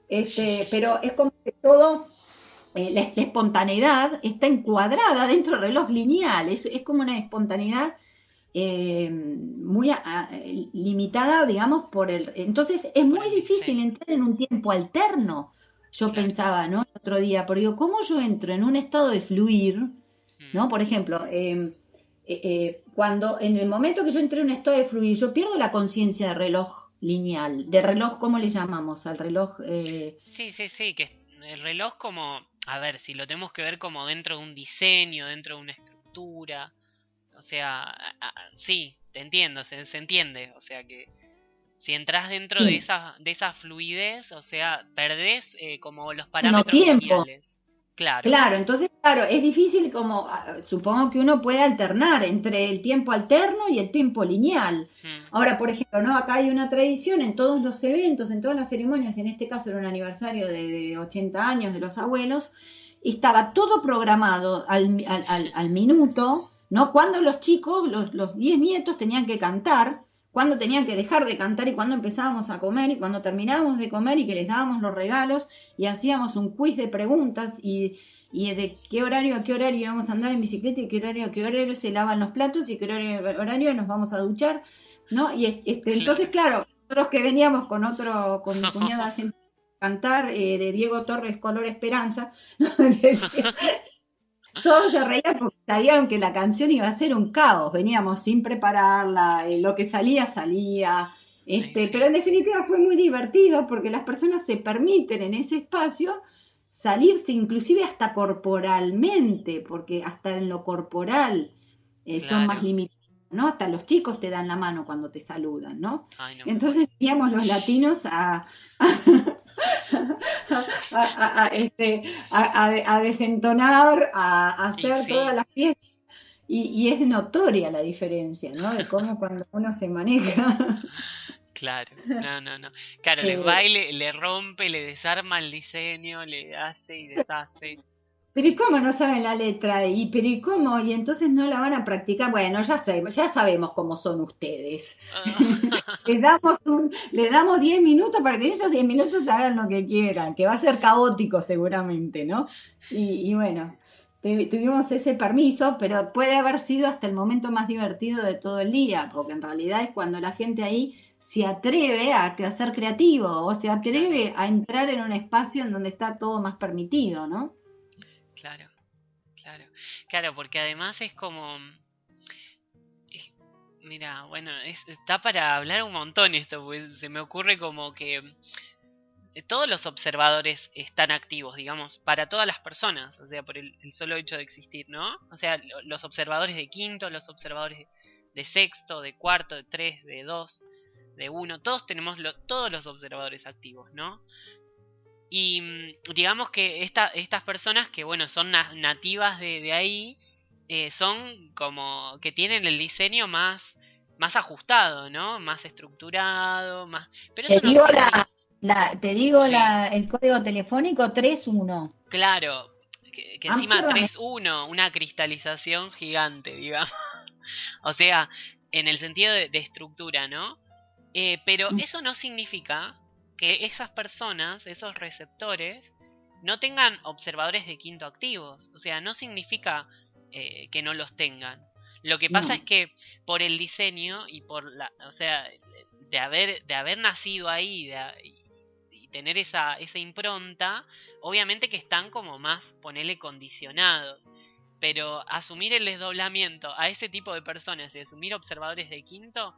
Pero es como que todo la espontaneidad está encuadrada dentro del reloj lineal, es como una espontaneidad muy limitada, digamos, por el... Entonces es por muy el difícil diseño. entrar en un tiempo alterno, yo Claro. pensaba, ¿no? El otro día, porque digo, ¿cómo yo entro en un estado de fluir, Mm, ¿no? Por ejemplo, cuando en el momento que yo entré en un estado de fluir, yo pierdo la conciencia de reloj lineal, de reloj, ¿cómo le llamamos? Al reloj... sí, sí, sí, que el reloj como, a ver, si lo tenemos que ver como dentro de un diseño, dentro de una estructura, o sea, sí, te entiendo, se entiende, o sea que si entras dentro sí, de esa fluidez, o sea, perdés como los no parámetros tiempo. lineales. Claro. Claro, entonces, claro, es difícil como, supongo que uno puede alternar entre el tiempo alterno y el tiempo lineal. Mm, Ahora, por ejemplo, ¿no? Acá hay una tradición en todos los eventos, en todas las ceremonias, en este caso era un aniversario de 80 años de los abuelos, y estaba todo programado al minuto, ¿no? Cuando los chicos, los 10 nietos tenían que cantar, cuando tenían que dejar de cantar y cuando empezábamos a comer y cuando terminábamos de comer y que les dábamos los regalos y hacíamos un quiz de preguntas y de qué horario a qué horario íbamos a andar en bicicleta y qué horario a qué horario se lavan los platos y qué horario nos vamos a duchar, ¿no? Y entonces, claro. claro, nosotros que veníamos con mi cuñada argentina a cantar de Diego Torres Color Esperanza, ¿no? Todos se reían porque sabían que la canción iba a ser un caos, veníamos sin prepararla, lo que salía, salía, Ay, pero sí, en definitiva fue muy divertido porque las personas se permiten en ese espacio salirse inclusive hasta corporalmente, porque hasta en lo corporal son más claro. limitados, ¿no? Hasta los chicos te dan la mano cuando te saludan, ¿no? Ay, no me muero. Entonces veníamos los latinos a desentonar, a Y hacer todas sí, las fiestas. Y es notoria la diferencia, ¿no? De cómo cuando uno se maneja. claro. No, no, no. Claro, les va eh, y le rompe, le desarma el diseño, le hace y deshace. pero ¿y Sí, cómo sí. no saben la letra? Pero ¿y cómo? Y entonces no la van a practicar. Bueno, ya sabemos cómo son ustedes. Les damos 10 minutos para que esos 10 minutos hagan lo que quieran, que va a ser caótico seguramente, ¿no? Y bueno, tuvimos ese permiso, pero puede haber sido hasta el momento más divertido de todo el día, porque en realidad es cuando la gente ahí se atreve a ser creativo o se Claro, atreve a entrar en un espacio en donde está todo más permitido, ¿no? claro, claro. Claro, porque además es como... Mira, bueno, está para hablar un montón esto, pues se me ocurre como que todos los observadores están activos, digamos, para todas las personas, o sea, por el solo hecho de existir, ¿no? O sea, los observadores de quinto, los observadores de sexto, de cuarto, de tres, de dos, de uno, todos tenemos todos los observadores activos, ¿no? Y digamos que estas personas que, bueno, son nativas de ahí, son como que tienen el diseño más ajustado, ¿no? Más estructurado, más... Pero Te eso no digo significa... te digo Sí, el código telefónico 31. claro, que encima Ámsterdam. 3-1, una cristalización gigante, digamos. O sea, en el sentido de estructura, ¿no? Pero eso no significa que esas personas, esos receptores, no tengan observadores de quinto activos. O sea, no significa que no los tengan. Lo que pasa es No. que por el diseño y por la, o sea, de haber nacido ahí y tener esa impronta, obviamente que están como más, ponele, condicionados. Pero asumir el desdoblamiento a ese tipo de personas y asumir observadores de quinto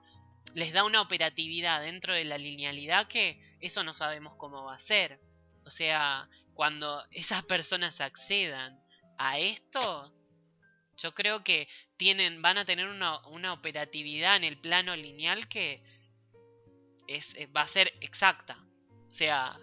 les da una operatividad dentro de la linealidad que eso no sabemos cómo va a ser. O sea, cuando esas personas accedan a esto, yo creo que van a tener una operatividad en el plano lineal que va a ser exacta. O sea,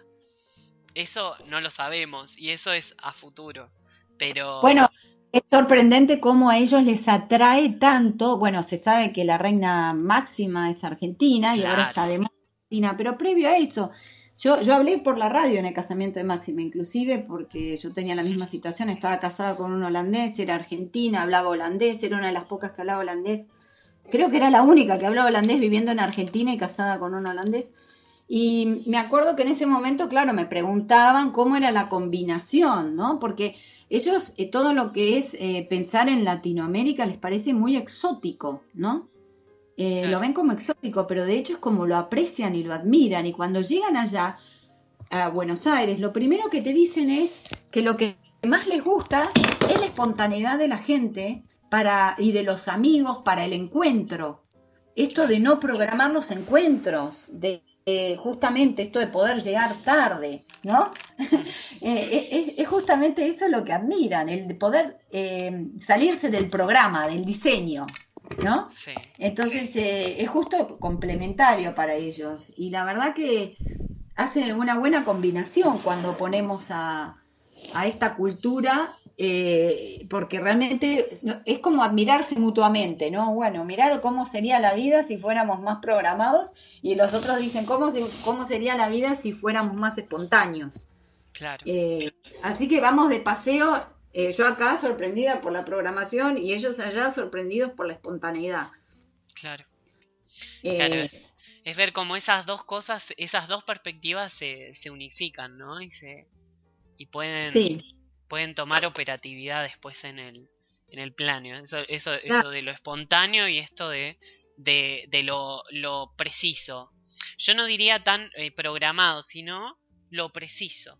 eso no lo sabemos y eso es a futuro. Pero, Bueno, es sorprendente cómo a ellos les atrae tanto. Bueno, se sabe que la reina máxima es argentina y ahora está claro. de moda Argentina, pero previo a eso, yo hablé por la radio en el casamiento de Máxima, inclusive porque yo tenía la misma situación, estaba casada con un holandés, era argentina, hablaba holandés, era una de las pocas que hablaba holandés. Creo que era la única que hablaba holandés viviendo en Argentina y casada con un holandés. Y me acuerdo que en ese momento, claro, me preguntaban cómo era la combinación, ¿no? Porque ellos, todo lo que es pensar en Latinoamérica les parece muy exótico, ¿no? Lo Claro, ven como exótico, pero de hecho es como lo aprecian y lo admiran. Y cuando llegan allá, a Buenos Aires, lo primero que te dicen es que lo que más les gusta es la espontaneidad de la gente y de los amigos para el encuentro. Esto claro. de no programar los encuentros, de justamente esto de poder llegar tarde, ¿no? Es justamente eso lo que admiran, el de poder salirse del programa, del diseño, ¿no? Sí, Entonces es justo complementario para ellos. Y la verdad que hace una buena combinación cuando ponemos a esta cultura, porque realmente es como admirarse mutuamente, ¿no? Bueno, mirar cómo sería la vida si fuéramos más programados, y los otros dicen cómo sería la vida si fuéramos más espontáneos. claro, Eh, Así que vamos de paseo, yo acá sorprendida por la programación y ellos allá sorprendidos por la espontaneidad. claro. Claro, Eh, es ver cómo esas dos cosas, esas dos perspectivas se unifican, ¿no? Y sí, pueden tomar operatividad después en el plano. claro, Eso de lo espontáneo y esto de lo preciso. Yo no diría tan programado, sino lo preciso.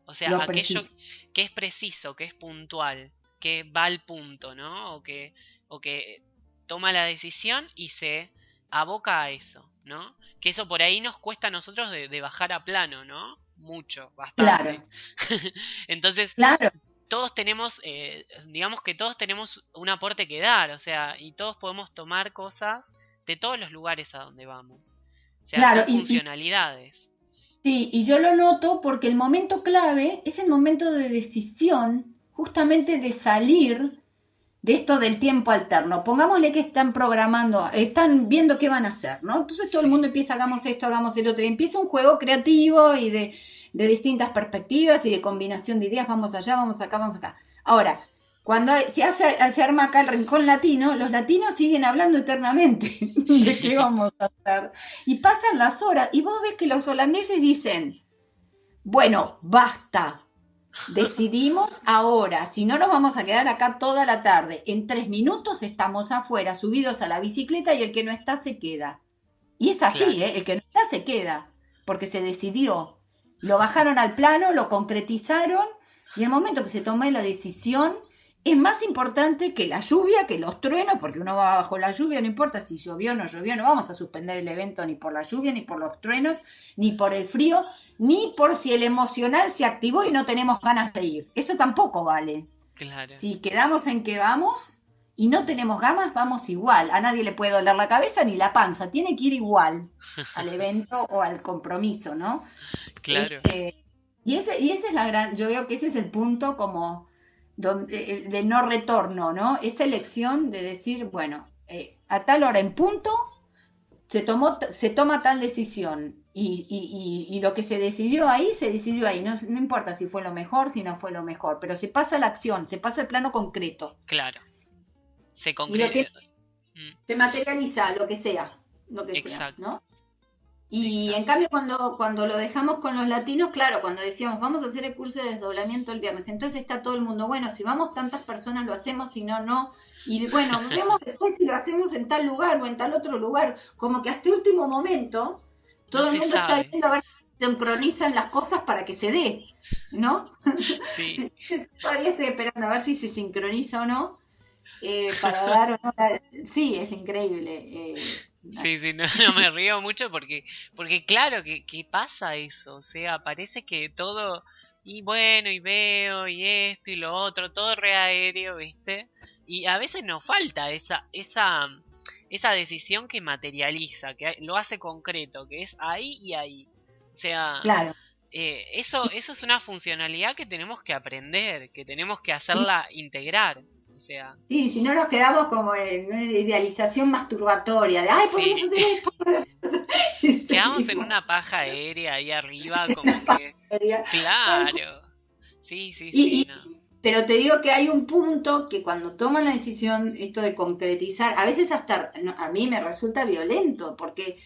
O sea, lo aquello preciso. que es preciso, que es puntual, que va al punto, ¿no? O que toma la decisión y se aboca a eso, ¿no? Que eso por ahí nos cuesta a nosotros de bajar a plano, ¿no? Mucho, Claro, bastante. Entonces, claro. todos tenemos, digamos que todos tenemos un aporte que dar, o sea, y todos podemos tomar cosas de todos los lugares a donde vamos. O sea, Claro, son funcionalidades. sí, y yo lo noto porque el momento clave es el momento de decisión, justamente de salir de esto del tiempo alterno. Pongámosle que están programando, están viendo qué van a hacer, ¿no? Entonces todo el Sí, mundo empieza, hagamos esto, hagamos el otro, y empieza un juego creativo y de distintas perspectivas y de combinación de ideas, vamos allá, vamos acá, vamos acá. Ahora, cuando se arma acá el rincón latino, los latinos siguen hablando eternamente de qué vamos a hacer. Y pasan las horas, y vos ves que los holandeses dicen, bueno, basta, decidimos ahora, si no nos vamos a quedar acá toda la tarde. En 3 minutos estamos afuera, subidos a la bicicleta, y el que no está se queda. Y es así, claro, ¿eh? El que no está se queda, porque se decidió. Lo bajaron al plano, lo concretizaron, y el momento que se tome la decisión es más importante que la lluvia, que los truenos, porque uno va bajo la lluvia, no importa si llovió, no vamos a suspender el evento ni por la lluvia, ni por los truenos, ni por el frío, ni por si el emocional se activó y no tenemos ganas de ir. Eso tampoco vale. claro. Si quedamos en que vamos y no tenemos ganas, vamos igual. A nadie le puede doler la cabeza ni la panza. Tiene que ir igual al evento o al compromiso, ¿no? Claro, Este, y ese es la gran, yo veo que ese es el punto como de no retorno, ¿no? Esa elección de decir, bueno, a tal hora en punto se toma tal decisión y lo que se decidió ahí, no, no importa si fue lo mejor, si no fue lo mejor, pero se pasa la acción, se pasa el plano concreto claro. Se y lo que concreta. se materializa, lo que sea, Exacto, ¿no? Y en exacto. cambio cuando lo dejamos con los latinos, claro, cuando decíamos vamos a hacer el curso de desdoblamiento el viernes, entonces está todo el mundo, bueno, si vamos tantas personas lo hacemos, si no, no. Y bueno, vemos después si lo hacemos en tal lugar o en tal otro lugar, como que hasta último momento No todo el se mundo está sabe. viendo a ver si sincronizan las cosas para que se dé, ¿no? Sí, Todavía estoy esperando a ver si se sincroniza o no, para dar o no. Sí, es increíble. sí, sí, no, no me río mucho porque claro que pasa eso. O sea, parece que todo, y bueno, y veo, y esto y lo otro, todo re aéreo, ¿viste? Y a veces nos falta esa decisión que materializa, que lo hace concreto, que es ahí y ahí. O sea, Claro. eso es una funcionalidad que tenemos que aprender, que tenemos que Sí, hacerla integrar. O sea, sí, si no nos quedamos como en una idealización masturbatoria de, ay, podemos sí, hacer esto. Y quedamos en seguimos. una paja aérea ahí arriba como que, claro, sí, sí, sí, Y, no, pero te digo que hay un punto que cuando toman la decisión, esto de concretizar, a veces hasta a mí me resulta violento, porque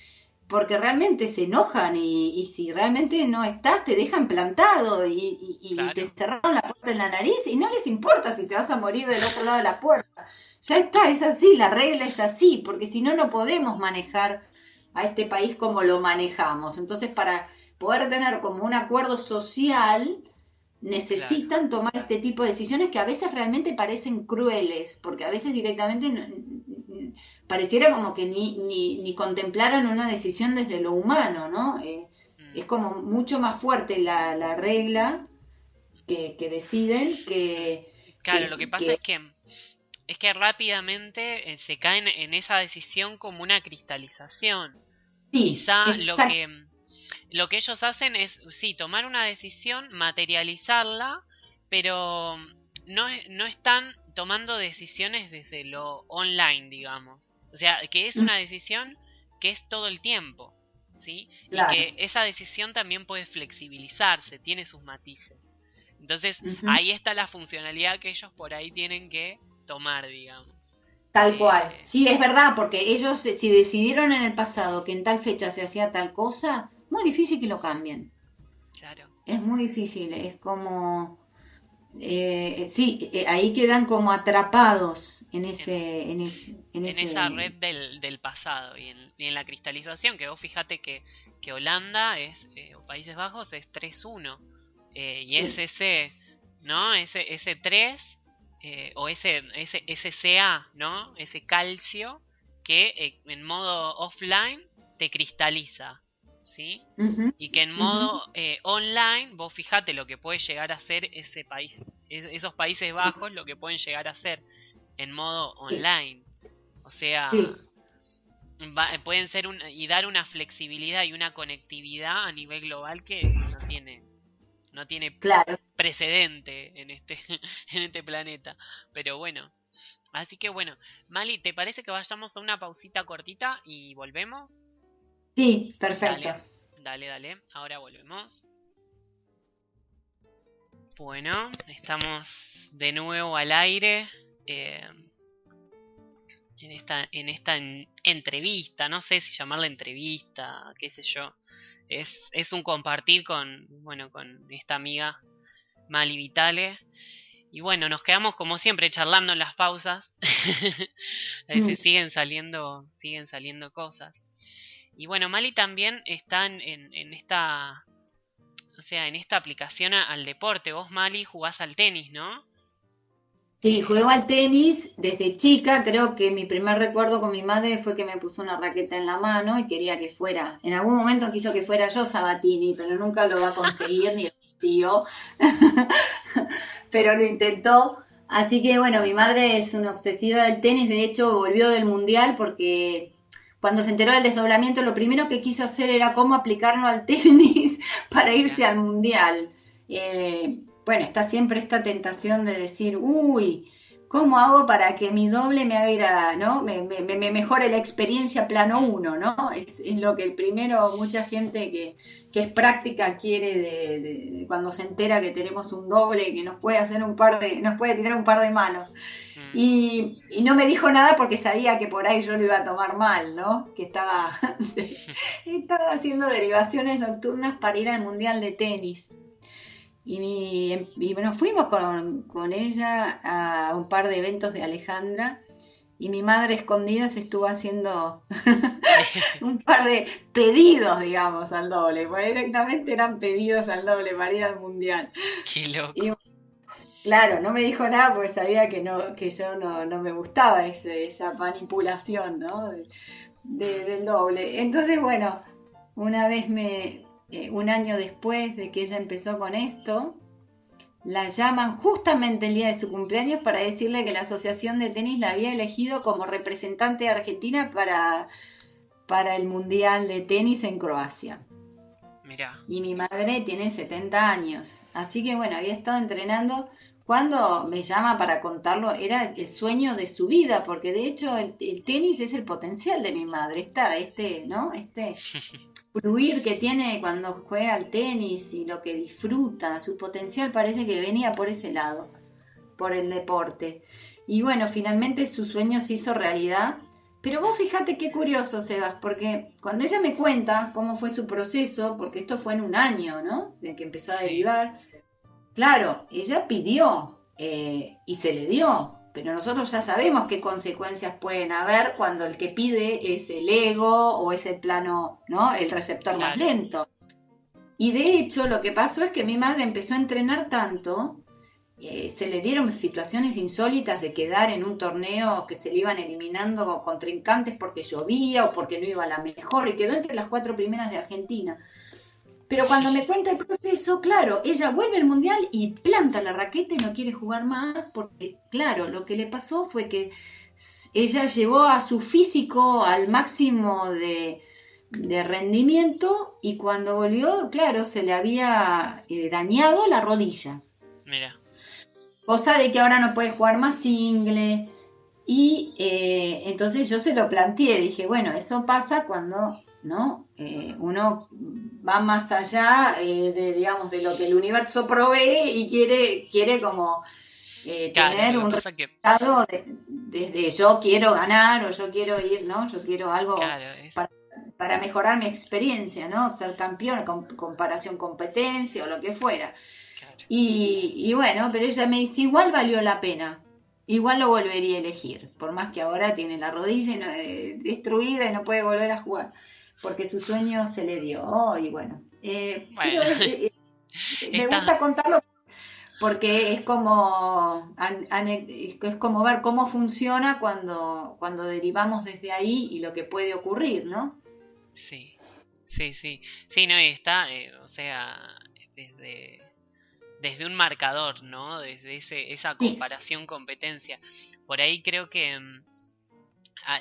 porque realmente se enojan y si realmente no estás, te dejan plantado y te Claro, cerraron la puerta en la nariz y no les importa si te vas a morir del otro lado de la puerta. Ya está, es así, la regla es así, porque si no, no podemos manejar a este país como lo manejamos. Entonces, para poder tener como un acuerdo social, claro. necesitan tomar este tipo de decisiones que a veces realmente parecen crueles, porque a veces directamente pareciera como que ni contemplaran una decisión desde lo humano, ¿no? Es Mm, como mucho más fuerte la regla que deciden claro, lo que pasa es que rápidamente se caen en esa decisión como una cristalización. sí, Quizá exacto. lo que ellos hacen es, sí, tomar una decisión, materializarla, pero no están tomando decisiones desde lo online, digamos. O sea, que es una decisión que es todo el tiempo, ¿sí? Y Claro. que esa decisión también puede flexibilizarse, tiene sus matices. Entonces, Ujú. ahí está la funcionalidad que ellos por ahí tienen que tomar, digamos. Tal cual. Eh, Sí, es verdad, porque ellos si decidieron en el pasado que en tal fecha se hacía tal cosa, muy difícil que lo cambien. claro. Es muy difícil, es como, sí, ahí quedan como atrapados en En, en esa ese, red del pasado y en la cristalización, que vos fíjate que Holanda es, o Países Bajos es 3-1, y es sí. ese, ¿no? Ese 3, o ese Ca, ¿no? Ese calcio que en modo offline te cristaliza, ¿sí? Ujú, Y que en ujú, modo online, vos fijate lo que puede llegar a ser ese país, esos Países sí, Bajos, lo que pueden llegar a ser en modo sí, online. O sí, sea, pueden ser y dar una flexibilidad y una conectividad a nivel global que no tiene claro. precedente en este, en este planeta. Pero bueno, así que bueno, Mali, ¿te parece que vayamos a una pausita cortita y volvemos? Sí, perfecto. Dale, dale, ahora volvemos. Bueno, estamos de nuevo al aire. eh, en esta entrevista, no sé si llamarla entrevista, qué sé yo. Es un compartir con, bueno, con esta amiga Mali Vitale. Y bueno, nos quedamos como siempre charlando en las pausas. A Mm, veces siguen saliendo cosas. Y bueno, Mali también está en esta, o sea, en esta aplicación al deporte. Vos, Mali, jugás al tenis, ¿no? sí, Eh, juego al tenis desde chica. Creo que mi primer recuerdo con mi madre fue que me puso una raqueta en la mano y quería que fuera. En algún momento quiso que fuera yo Sabatini, pero nunca lo va a conseguir ni lo consiguió. Pero lo intentó. Así que bueno, mi madre es una obsesiva del tenis, de hecho volvió del mundial porque cuando se enteró del desdoblamiento lo primero que quiso hacer era cómo aplicarlo al tenis para irse Mira, al mundial. Bueno, está siempre esta tentación de decir, uy, ¿cómo hago para que mi doble me haga ir a, ¿no? Me mejore la experiencia plano uno, ¿no? Es lo que el primero, mucha gente que es práctica quiere de cuando se entera que tenemos un doble que nos puede hacer nos puede tirar un par de manos. mm, Y no me dijo nada porque sabía que por ahí yo lo iba a tomar mal, ¿no? Que estaba, mm. estaba haciendo derivaciones nocturnas para ir al Mundial de Tenis. Y bueno, fuimos con ella a un par de eventos de Alejandra y mi madre escondida se estuvo haciendo un par de pedidos, digamos, al doble, porque directamente eran pedidos al doble para ir al mundial. Qué loco. Y claro, no me dijo nada porque sabía que no, que yo no me gustaba esa manipulación, ¿no? Mm. Del doble. Entonces, bueno, una vez un año después de que ella empezó con esto, la llaman justamente el día de su cumpleaños para decirle que la Asociación de Tenis la había elegido como representante de Argentina para el Mundial de Tenis en Croacia. Mira, Y mi madre tiene 70 años. Así que bueno, había estado entrenando. Cuando me llama para contarlo, era el sueño de su vida, porque de hecho el tenis es el potencial de mi madre. ¿No? Este fluir que tiene cuando juega al tenis y lo que disfruta, su potencial parece que venía por ese lado, por el deporte. Y bueno, finalmente su sueño se hizo realidad Pero vos fíjate qué curioso, Sebas, porque cuando ella me cuenta cómo fue su proceso, porque esto fue en un año, ¿no? De que empezó a Sí, derivar, claro, ella pidió y se le dio, pero nosotros ya sabemos qué consecuencias pueden haber cuando el que pide es el ego o es el plano, ¿no? El receptor más claro. lento. Y de hecho, lo que pasó es que mi madre empezó a entrenar tanto, se le dieron situaciones insólitas de quedar en un torneo que se le iban eliminando contrincantes porque llovía o porque no iba a la mejor y quedó entre las 4 primeras de Argentina. Pero cuando me cuenta el proceso, claro, ella vuelve al mundial y planta la raqueta y no quiere jugar más porque, claro, lo que le pasó fue que ella llevó a su físico al máximo de rendimiento y cuando volvió, claro, se le había dañado la rodilla. Mira, Cosa de que ahora no puede jugar más single. Y entonces yo se lo planteé, dije, bueno, eso pasa cuando ¿no? Uno va más allá digamos, de lo que el universo provee y quiere como claro, tener lo que un pasa que, resultado desde yo quiero ganar o yo quiero ir, ¿no? Yo quiero algo claro, para mejorar mi experiencia, ¿no? Ser campeón, comparación competencia o lo que fuera. claro. Y bueno, pero ella me dice, igual valió la pena, igual lo volvería a elegir, por más que ahora tiene la rodilla destruida y no puede volver a jugar, porque su sueño se le dio, y bueno. Pero Bueno, me está, gusta contarlo porque es como ver cómo funciona cuando derivamos desde ahí y lo que puede ocurrir, ¿no? sí, sí, sí, sí, no, y está, o sea, desde, desde un marcador, ¿no? Desde esa Sí, comparación competencia. Por ahí creo que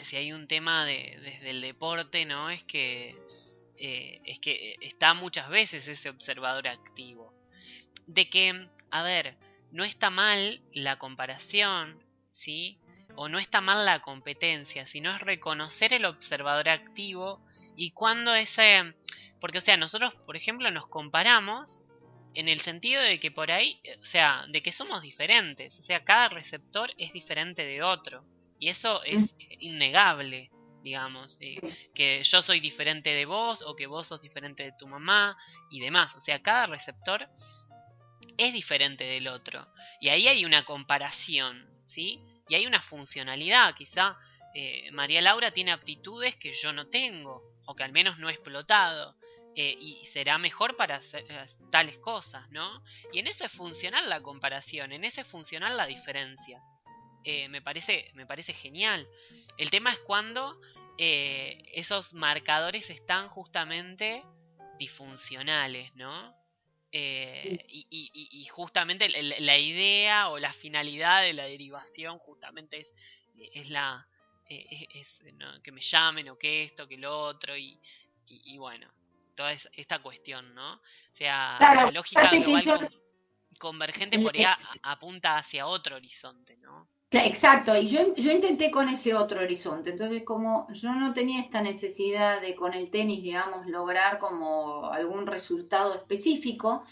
si hay un tema desde el deporte, ¿no? Es que está muchas veces ese observador activo. De que, a ver, no está mal la comparación, ¿sí? O no está mal la competencia, sino es reconocer el observador activo y cuando ese... Porque, o sea, nosotros, por ejemplo, nos comparamos en el sentido de que por ahí, o sea, de que somos diferentes, o sea, cada receptor es diferente de otro, y eso mm, es innegable, digamos, que yo soy diferente de vos o que vos sos diferente de tu mamá y demás, o sea, cada receptor es diferente del otro. Y ahí hay una comparación, ¿sí? Y hay una funcionalidad. Quizá María Laura tiene aptitudes que yo no tengo, o que al menos no he explotado. Y será mejor para hacer tales cosas, ¿no? Y en eso es funcional la comparación, en eso es funcional la diferencia. Me parece genial. El tema es cuando esos marcadores están justamente disfuncionales, ¿no? Y justamente la idea o la finalidad de la derivación justamente es la ¿no? Que me llamen o que esto, que lo otro y bueno, toda esta cuestión, ¿no? O sea, la claro, lógica fíjate que global convergente por ahí apunta hacia otro horizonte, ¿no? exacto, y yo intenté con ese otro horizonte, entonces como yo no tenía esta necesidad de con el tenis, digamos, lograr como algún resultado específico,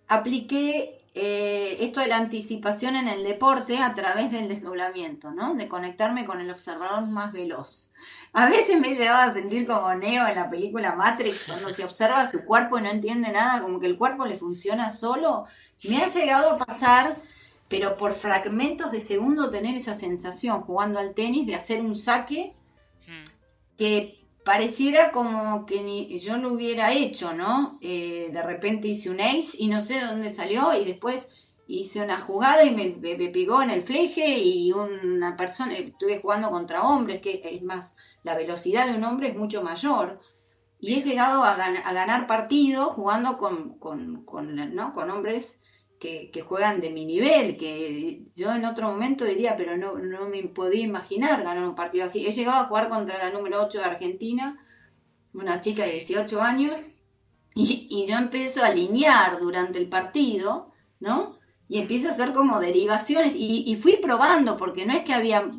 apliqué esto de la anticipación en el deporte a través del desdoblamiento, ¿no? De conectarme con el observador más veloz. A veces me llevaba a sentir como Neo en la película Matrix, cuando se observa su cuerpo y no entiende nada, como que el cuerpo le funciona solo. Me ha llegado a pasar, pero por fragmentos de segundo tener esa sensación jugando al tenis de hacer un saque Hmm, que pareciera como que ni yo lo hubiera hecho, ¿no? De repente hice un ace y no sé de dónde salió y después hice una jugada y me pegó en el fleje y una persona, estuve jugando contra hombres, que es más, la velocidad de un hombre es mucho mayor. Y he mira, llegado a ganar partidos jugando ¿no? con hombres que juegan de mi nivel, que yo en otro momento diría, pero no me podía imaginar ganar un partido así. He llegado a jugar contra la número 8 de Argentina, una chica de sí, 18 años, y yo empiezo a alinear durante el partido, ¿no? Y hmm, empiezo a hacer como derivaciones, y fui probando, porque no es que había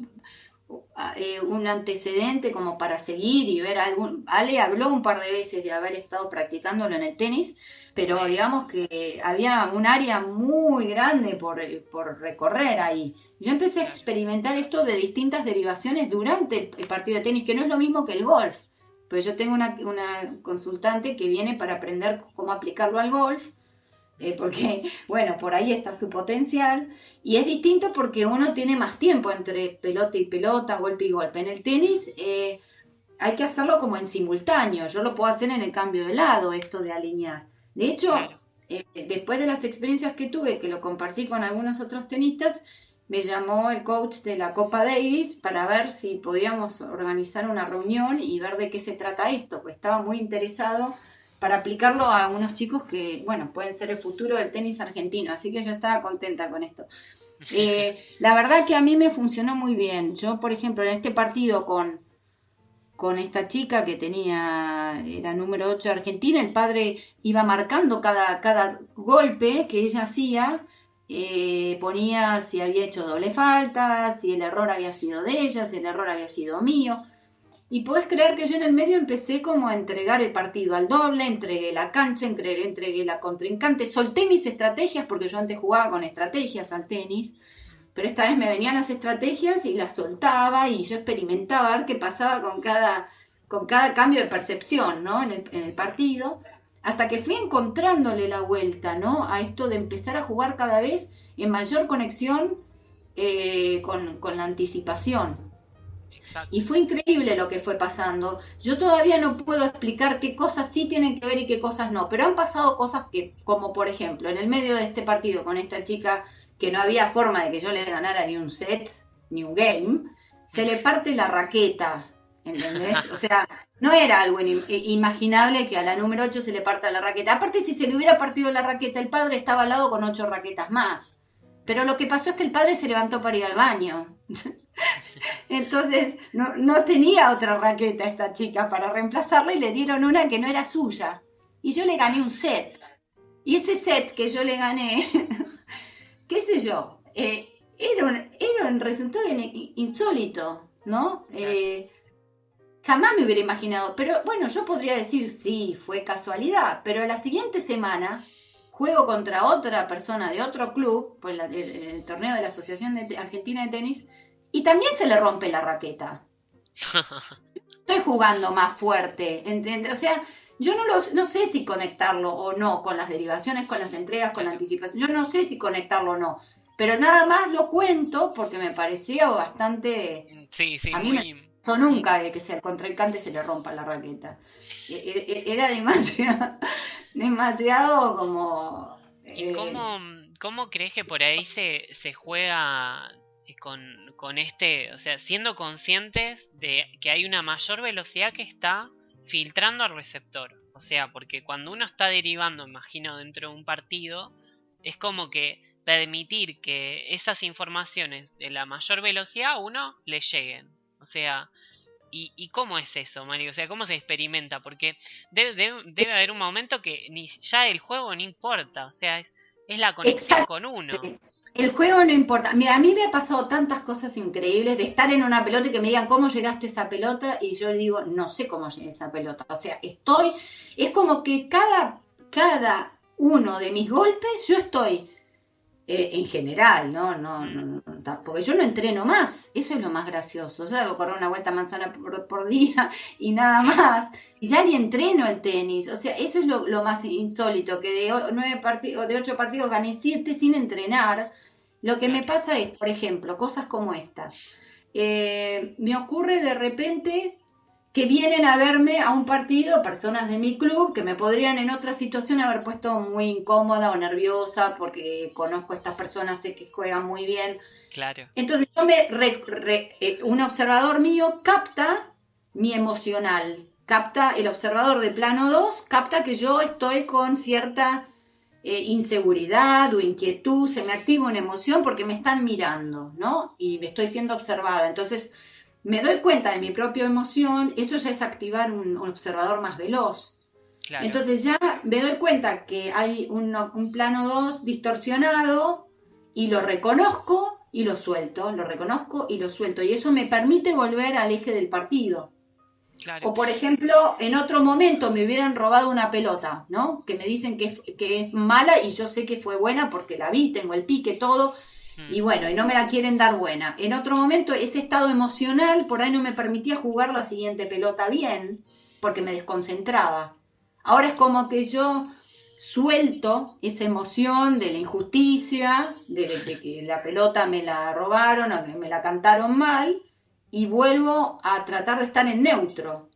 un antecedente como para seguir y ver Ale habló un par de veces de haber estado practicándolo en el tenis, pero Sí, digamos que había un área muy grande por recorrer ahí. Yo empecé a claro. experimentar esto de distintas derivaciones durante el partido de tenis, que no es lo mismo que el golf. Pues yo tengo una consultante que viene para aprender cómo aplicarlo al golf, porque, bueno, por ahí está su potencial, y es distinto porque uno tiene más tiempo entre pelota y pelota, golpe y golpe. En el tenis hay que hacerlo como en simultáneo, yo lo puedo hacer en el cambio de lado, esto de alinear. De hecho, Claro. después de las experiencias que tuve, que lo compartí con algunos otros tenistas, me llamó el coach de la Copa Davis para ver si podíamos organizar una reunión y ver de qué se trata esto, pues estaba muy interesado para aplicarlo a unos chicos que, bueno, pueden ser el futuro del tenis argentino, así que yo estaba contenta con esto. La verdad que a mí me funcionó muy bien. Yo, por ejemplo, en este partido con esta chica que era número 8 de Argentina, el padre iba marcando cada golpe que ella hacía, ponía si había hecho doble falta, si el error había sido de ella, si el error había sido mío. Y podés creer que yo en el medio empecé como a entregar el partido al doble, entregué la cancha, entregué la contrincante, solté mis estrategias porque yo antes jugaba con estrategias al tenis, pero esta vez me venían las estrategias y las soltaba y yo experimentaba a ver qué pasaba con cada cambio de percepción, ¿no? En el partido, hasta que fui encontrándole la vuelta, ¿no? A esto de empezar a jugar cada vez en mayor conexión con la anticipación. Y Exacto. fue increíble lo que fue pasando. Yo todavía no puedo explicar qué cosas sí tienen que ver y qué cosas no, pero han pasado cosas que, como por ejemplo, en el medio de este partido con esta chica, que no había forma de que yo le ganara ni un set, ni un game, se le parte la raqueta, ¿entendés? O sea, no era algo imaginable que a la número 8 se le parta la raqueta. Aparte, si se le hubiera partido la raqueta, el padre estaba al lado con 8 raquetas más. Pero lo que pasó es que el padre se levantó para ir al baño. Entonces no tenía otra raqueta esta chica para reemplazarla y le dieron una que no era suya. Y yo le gané Ah, un set. Y ese set que yo le gané, qué sé yo, era un resultado insólito, ¿no? claro. Jamás me hubiera imaginado. Pero bueno, yo podría decir, sí, fue casualidad. Pero la siguiente semana juego contra otra persona de otro club, pues el torneo de la Asociación Argentina de Tenis, y también se le rompe la raqueta. Estoy jugando más fuerte, ¿entiendes? O sea, yo no sé si conectarlo o no con las derivaciones, con las entregas, con la Claro. anticipación. Yo no sé si conectarlo o no. Pero nada más lo cuento porque me parecía bastante. Sí, sí, A mí me muy... pasó nunca de que al contrincante se le rompa la raqueta. Era demasiado, demasiado como. ¿Y cómo crees que por ahí se juega con este, o sea, siendo conscientes de que hay una mayor velocidad que está filtrando al receptor? O sea, porque cuando uno está derivando, imagino, dentro de un partido, es como que permitir que esas informaciones de la mayor velocidad a uno le lleguen. O sea, ¿y cómo es eso, Mario? O sea, ¿cómo se experimenta? Porque debe haber un momento que ni ya el juego no importa. O sea, es la conexión Exacto. con uno. El juego no importa. Mira, a mí me ha pasado tantas cosas increíbles de estar en una pelota y que me digan cómo llegaste a esa pelota y yo digo, no sé cómo llegué a esa pelota. O sea, es como que cada uno de mis golpes yo estoy en general, ¿no? Mm, Porque yo no entreno más, eso es lo más gracioso. Yo hago correr una vuelta manzana por día y nada claro, más. Y ya ni entreno el tenis. O sea, eso es lo más insólito, que de 9 partidos, de 8 partidos gané 7 sin entrenar. Lo que me claro. pasa es, por ejemplo, cosas como esta. Me ocurre de repente que vienen a verme a un partido personas de mi club que me podrían en otra situación haber puesto muy incómoda o nerviosa porque conozco a estas personas, sé que juegan muy bien. Claro. Entonces un observador mío capta mi emocional, capta el observador de plano 2 capta que yo estoy con cierta inseguridad o inquietud, se me activa una emoción porque me están mirando, ¿no? Y me estoy siendo observada. Entonces, me doy cuenta de mi propia emoción, eso ya es activar un observador más veloz. Claro. Entonces ya me doy cuenta que hay un plano 2 distorsionado y lo reconozco y lo suelto, lo reconozco y lo suelto. Y eso me permite volver al eje del partido. Claro. O por ejemplo, en otro momento me hubieran robado una pelota, ¿no? Que me dicen que es mala y yo sé que fue buena porque la vi, tengo el pique, todo, y bueno, y no me la quieren dar buena. En otro momento ese estado emocional por ahí no me permitía jugar la siguiente pelota bien, porque me desconcentraba. Ahora es como que yo suelto esa emoción de la injusticia, de que la pelota me la robaron o que me la cantaron mal, y vuelvo a tratar de estar en neutro,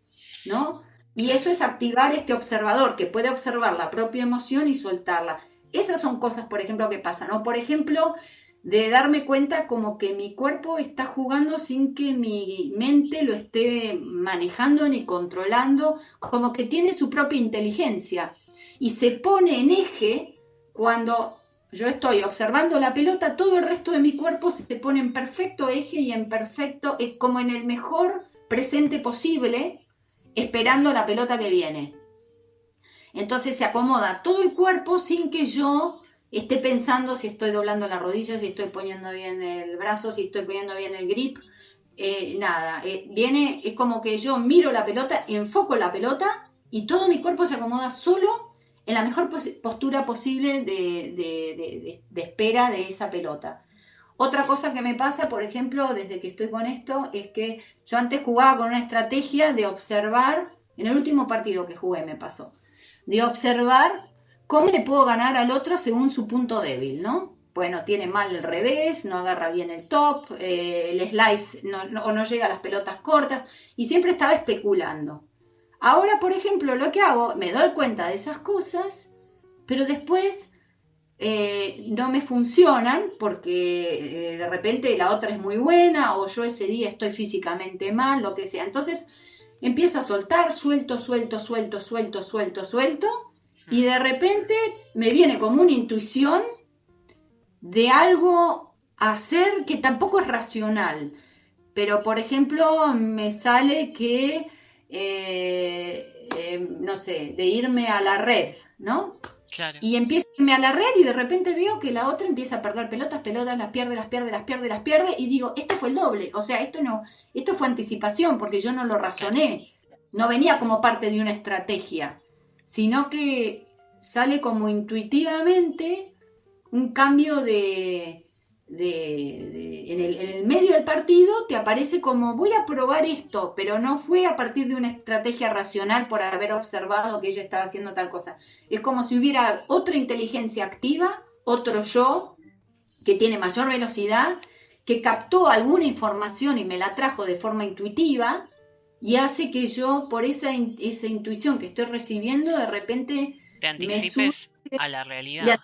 ¿no? Y eso es activar este observador que puede observar la propia emoción y soltarla. Esas son cosas, por ejemplo, que pasan, ¿no? Por ejemplo, de darme cuenta como que mi cuerpo está jugando sin que mi mente lo esté manejando ni controlando, como que tiene su propia inteligencia y se pone en eje cuando yo estoy observando la pelota, todo el resto de mi cuerpo se pone en perfecto eje y en perfecto, como en el mejor presente posible, esperando la pelota que viene. Entonces se acomoda todo el cuerpo sin que yo esté pensando si estoy doblando la rodilla, si estoy poniendo bien el brazo, si estoy poniendo bien el grip, nada. Viene, es como que yo miro la pelota, enfoco la pelota y todo mi cuerpo se acomoda solo en la mejor postura posible de espera de esa pelota. Otra cosa que me pasa, por ejemplo, desde que estoy con esto, es que yo antes jugaba con una estrategia de observar, en el último partido que jugué me pasó, de observar cómo le puedo ganar al otro según su punto débil, ¿no? Bueno, tiene mal el revés, no agarra bien el top, el slice no llega a las pelotas cortas, y siempre estaba especulando. Ahora, por ejemplo, lo que hago, me doy cuenta de esas cosas, pero después no me funcionan porque de repente la otra es muy buena o yo ese día estoy físicamente mal, lo que sea. Entonces empiezo a soltar, suelto, y de repente me viene como una intuición de algo a hacer que tampoco es racional. Pero, por ejemplo, me sale que no sé, de irme a la red, ¿no? Claro. Y empiezo a irme a la red y de repente veo que la otra empieza a perder pelotas, las pierde, y digo, esto fue el doble, o sea, esto fue anticipación, porque yo no lo razoné, no venía como parte de una estrategia, sino que sale como intuitivamente un cambio en el medio del partido te aparece como voy a probar esto, pero no fue a partir de una estrategia racional por haber observado que ella estaba haciendo tal cosa. Es como si hubiera otra inteligencia activa, otro yo, que tiene mayor velocidad, que captó alguna información y me la trajo de forma intuitiva y hace que yo, por esa intuición que estoy recibiendo, de repente te anticipes a la realidad.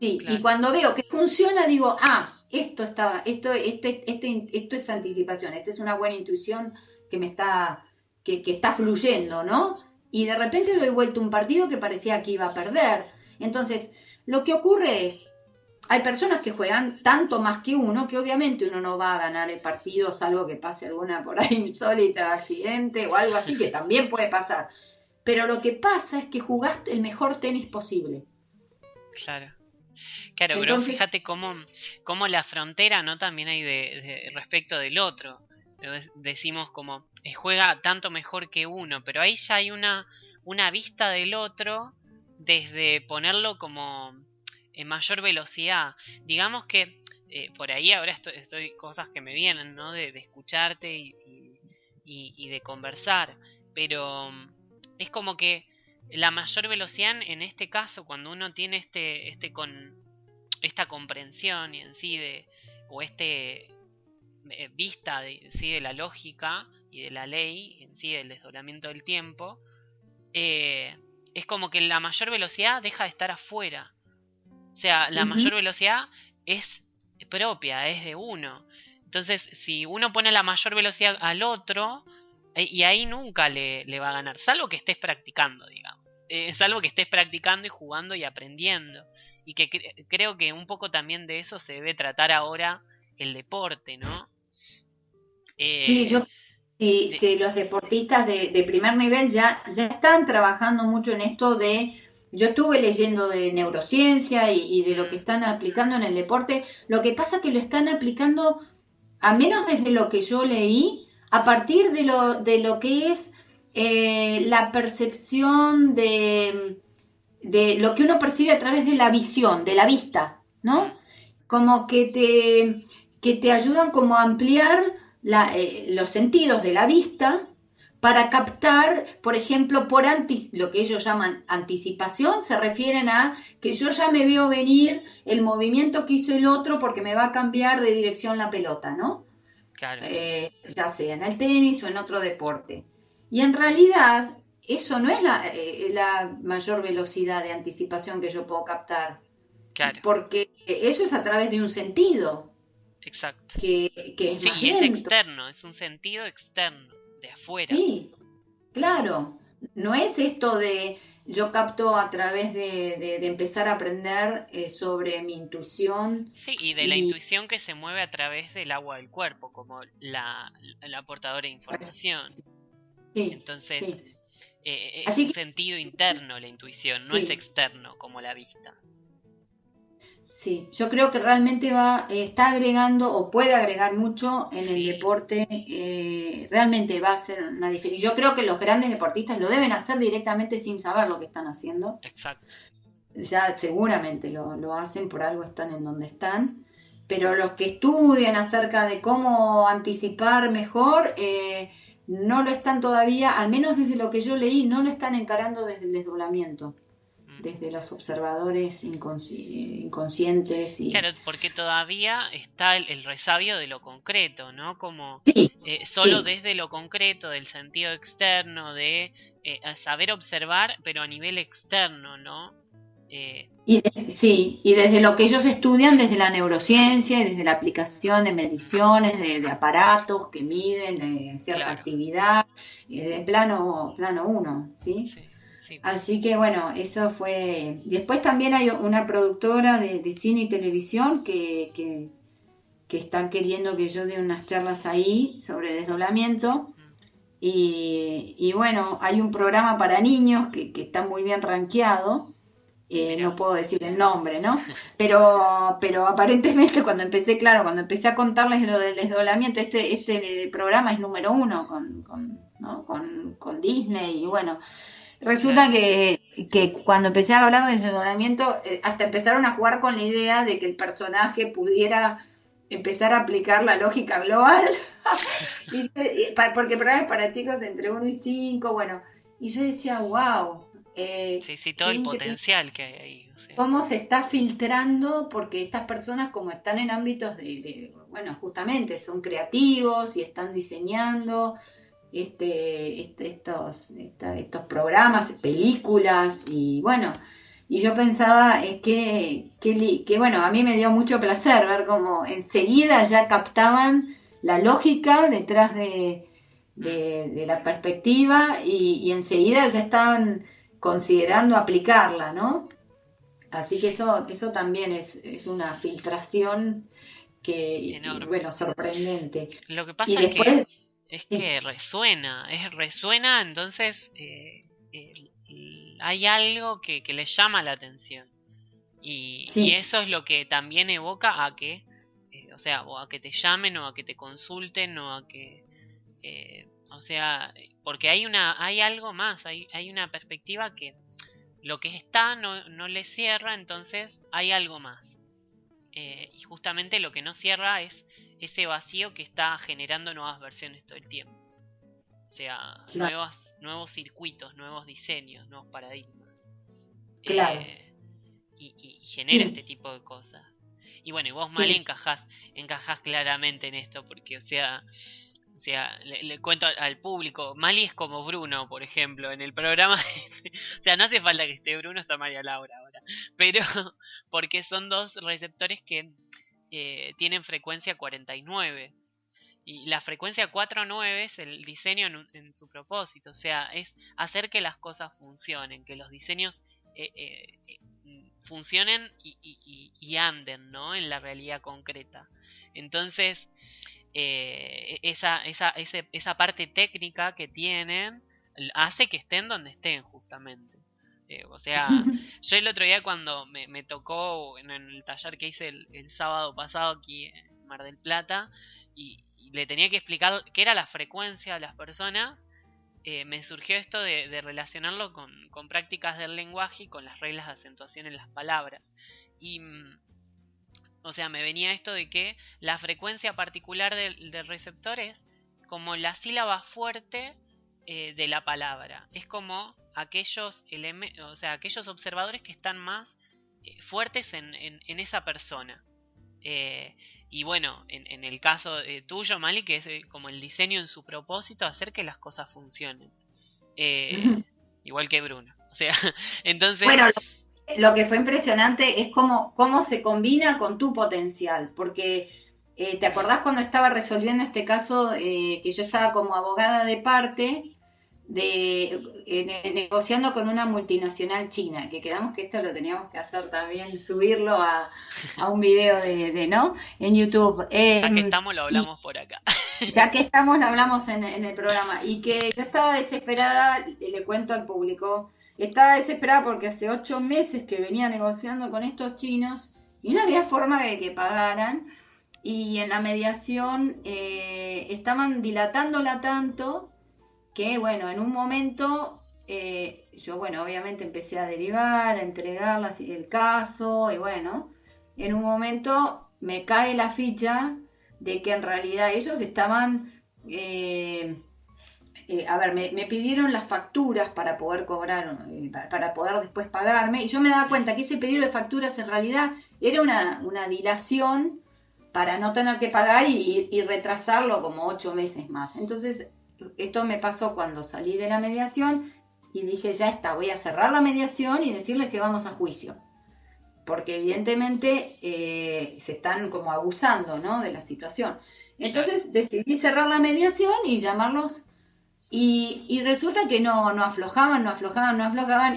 Sí, claro. Y cuando veo que funciona, digo, esto es anticipación, esta es una buena intuición que me está, que está fluyendo, ¿no? Y de repente doy vuelta un partido que parecía que iba a perder. Entonces, lo que ocurre es, hay personas que juegan tanto más que uno, que obviamente uno no va a ganar el partido, salvo que pase alguna por ahí insólita, accidente o algo así, que también puede pasar. Pero lo que pasa es que jugaste el mejor tenis posible. Claro. Claro, entonces, pero fíjate cómo la frontera, ¿no? También hay de respecto del otro. Decimos como juega tanto mejor que uno, pero ahí ya hay una vista del otro desde ponerlo como en mayor velocidad. Digamos que por ahí ahora estoy cosas que me vienen, ¿no? De escucharte y de conversar, pero es como que la mayor velocidad en este caso, cuando uno tiene esta comprensión y en sí o vista de la lógica y de la ley en sí del desdoblamiento del tiempo, es como que la mayor velocidad deja de estar afuera, o sea, la mayor velocidad es propia, es de uno. Entonces, si uno pone la mayor velocidad al otro, y ahí nunca le va a ganar, salvo que estés practicando, digamos, salvo que estés practicando y jugando y aprendiendo, y que creo que un poco también de eso se debe tratar ahora el deporte, ¿no? Sí, yo que los deportistas de primer nivel ya están trabajando mucho en esto de yo estuve leyendo de neurociencia y de lo que están aplicando en el deporte. Lo que pasa es que lo están aplicando, al menos desde lo que yo leí, a partir de lo que es la percepción de lo que uno percibe a través de la visión, de la vista, ¿no? Como que te ayudan como a ampliar los sentidos de la vista para captar, por ejemplo, lo que ellos llaman anticipación, se refieren a que yo ya me veo venir el movimiento que hizo el otro porque me va a cambiar de dirección la pelota, ¿no? Claro. Ya sea en el tenis o en otro deporte. Y en realidad eso no es la mayor velocidad de anticipación que yo puedo captar, Claro. porque eso es a través de un sentido Exacto. que es Sí, más y es lento. externo, es un sentido externo, de afuera. Sí, claro. No es esto de yo capto a través de empezar a aprender sobre mi intuición Sí, y de la y intuición que se mueve a través del agua del cuerpo, como la portadora de información. sí, Entonces, sí. es un Así que sentido interno la intuición, no es sí, externo como la vista. sí, yo creo que realmente está agregando o puede agregar mucho en el Sí, deporte, realmente va a hacer una diferencia. Yo creo que los grandes deportistas lo deben hacer directamente sin saber lo que están haciendo. exacto. Ya seguramente lo hacen, por algo están en donde están, pero los que estudian acerca de cómo anticipar mejor, no lo están todavía, al menos desde lo que yo leí, no lo están encarando desde el desdoblamiento, Mm. desde los observadores inconscientes y... Claro, porque todavía está el resabio de lo concreto, ¿no? Como Sí, solo sí. desde lo concreto, del sentido externo, de saber observar, pero a nivel externo, ¿no? Eh, Sí, y desde lo que ellos estudian, desde la neurociencia y desde la aplicación de mediciones, de aparatos que miden cierta claro, actividad, de plano uno, ¿sí? sí, sí. Así que bueno, eso fue... Después también hay una productora de cine y televisión que están queriendo que yo dé unas charlas ahí sobre desdoblamiento. Mm, Y bueno, hay un programa para niños que está muy bien rankeado, mira, no puedo decir el nombre, ¿no? Pero aparentemente cuando empecé a contarles lo del desdoblamiento, este programa es número uno ¿no? con Disney y bueno, claro. resulta que cuando empecé a hablar del desdoblamiento, hasta empezaron a jugar con la idea de que el personaje pudiera empezar a aplicar la lógica global, porque el programa es para chicos entre 1 y 5, bueno, y yo decía, wow, Sí, sí, todo qué el increíble potencial que hay ahí, o sea, cómo se está filtrando, porque estas personas como están en ámbitos bueno, justamente son creativos y están diseñando estos programas, películas y bueno, y yo pensaba que bueno, a mí me dio mucho placer ver cómo enseguida ya captaban la lógica detrás mm, de la perspectiva y enseguida ya estaban considerando aplicarla, ¿no? Así que sí, eso también es una filtración enorme. bueno, sorprendente. Lo que Y pasa después, es sí, que resuena, entonces hay algo que le llama la atención. Y sí, eso es lo que también evoca a que, o sea, o a que te llamen o a que te consulten o a que, o sea, porque hay algo más, hay una perspectiva que lo que está no le cierra, entonces hay algo más. Y justamente lo que no cierra es ese vacío que está generando nuevas versiones todo el tiempo. O sea, claro, nuevos circuitos, nuevos diseños, nuevos paradigmas. claro, Eh, y genera este sí, tipo de cosas. Y bueno, y vos, Mali, sí, encajás claramente en esto, porque, o sea, le cuento al público, Mali es como Bruno, por ejemplo, en el programa. O sea, no hace falta que esté Bruno, está María Laura ahora. Pero, porque son dos receptores que tienen frecuencia 49. Y la frecuencia 49 es el diseño en su propósito, o sea, es hacer que las cosas funcionen, que los diseños funcionen y anden, ¿no? En la realidad concreta. Entonces, esa parte técnica que tienen hace que estén donde estén, justamente. O sea, yo el otro día cuando me tocó en el taller que hice el sábado pasado aquí en Mar del Plata y le tenía que explicar qué era la frecuencia de las personas, me surgió esto de relacionarlo con prácticas del lenguaje y con las reglas de acentuación en las palabras. Y, o sea, me venía esto de que la frecuencia particular del receptor es como la sílaba fuerte de la palabra. Es como aquellos o sea, aquellos observadores que están más fuertes en esa persona. Y bueno, en el caso tuyo, Mali, que es como el diseño en su propósito, hacer que las cosas funcionen. Igual que Bruno. O sea, entonces... Bueno, lo que fue impresionante es cómo se combina con tu potencial, porque ¿te acordás cuando estaba resolviendo este caso que yo estaba como abogada de parte negociando con una multinacional china, que quedamos que esto lo teníamos que hacer también, subirlo a un video ¿no? En YouTube. Ya que estamos, lo hablamos por acá. Ya que estamos, lo hablamos en el programa. Y que yo estaba desesperada, le cuento al público, estaba desesperada porque hace 8 meses que venía negociando con estos chinos y no había forma de que pagaran. Y en la mediación estaban dilatándola tanto que, bueno, en un momento yo, bueno, obviamente empecé a derivar, a entregar el caso y, bueno, en un momento me cae la ficha de que en realidad ellos estaban... a ver, me pidieron las facturas para poder cobrar, para poder después pagarme, y yo me daba cuenta que ese pedido de facturas en realidad era una dilación para no tener que pagar y retrasarlo como 8 meses más. Entonces, esto me pasó cuando salí de la mediación y dije, ya está, voy a cerrar la mediación y decirles que vamos a juicio. Porque evidentemente se están como abusando, ¿no?, de la situación. Entonces decidí cerrar la mediación y llamarlos. Y resulta que no aflojaban,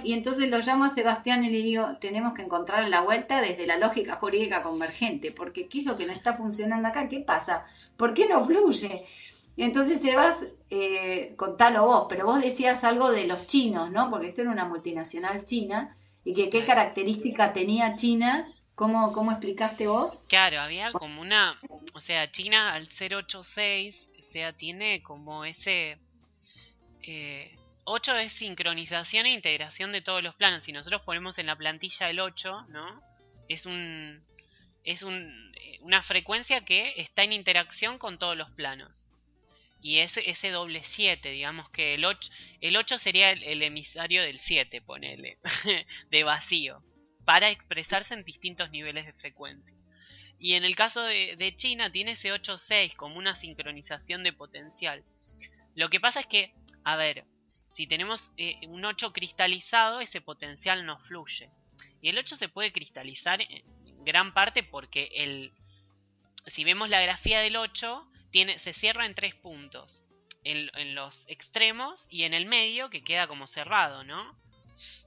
y entonces lo llamo a Sebastián y le digo, tenemos que encontrar la vuelta desde la lógica jurídica convergente, porque ¿qué es lo que no está funcionando acá? ¿Qué pasa? ¿Por qué no fluye? Y entonces Sebas, contalo vos, pero vos decías algo de los chinos, ¿no? Porque esto era una multinacional china, y que qué característica tenía China, ¿cómo explicaste vos? Claro, había como o sea, China al 086, o sea, tiene como ese... 8 es sincronización e integración de todos los planos. Si nosotros ponemos en la plantilla el 8, ¿no? Es una frecuencia que está en interacción con todos los planos. Y ese doble 7, digamos que el 8 sería el emisario del 7, ponele, de vacío, para expresarse en distintos niveles de frecuencia. Y en el caso de China tiene ese 8-6 como una sincronización de potencial. Lo que pasa es que, a ver, si tenemos un 8 cristalizado, ese potencial no fluye. Y el 8 se puede cristalizar en gran parte porque si vemos la grafía del 8, se cierra en 3 puntos. En los extremos y en el medio, que queda como cerrado, ¿no?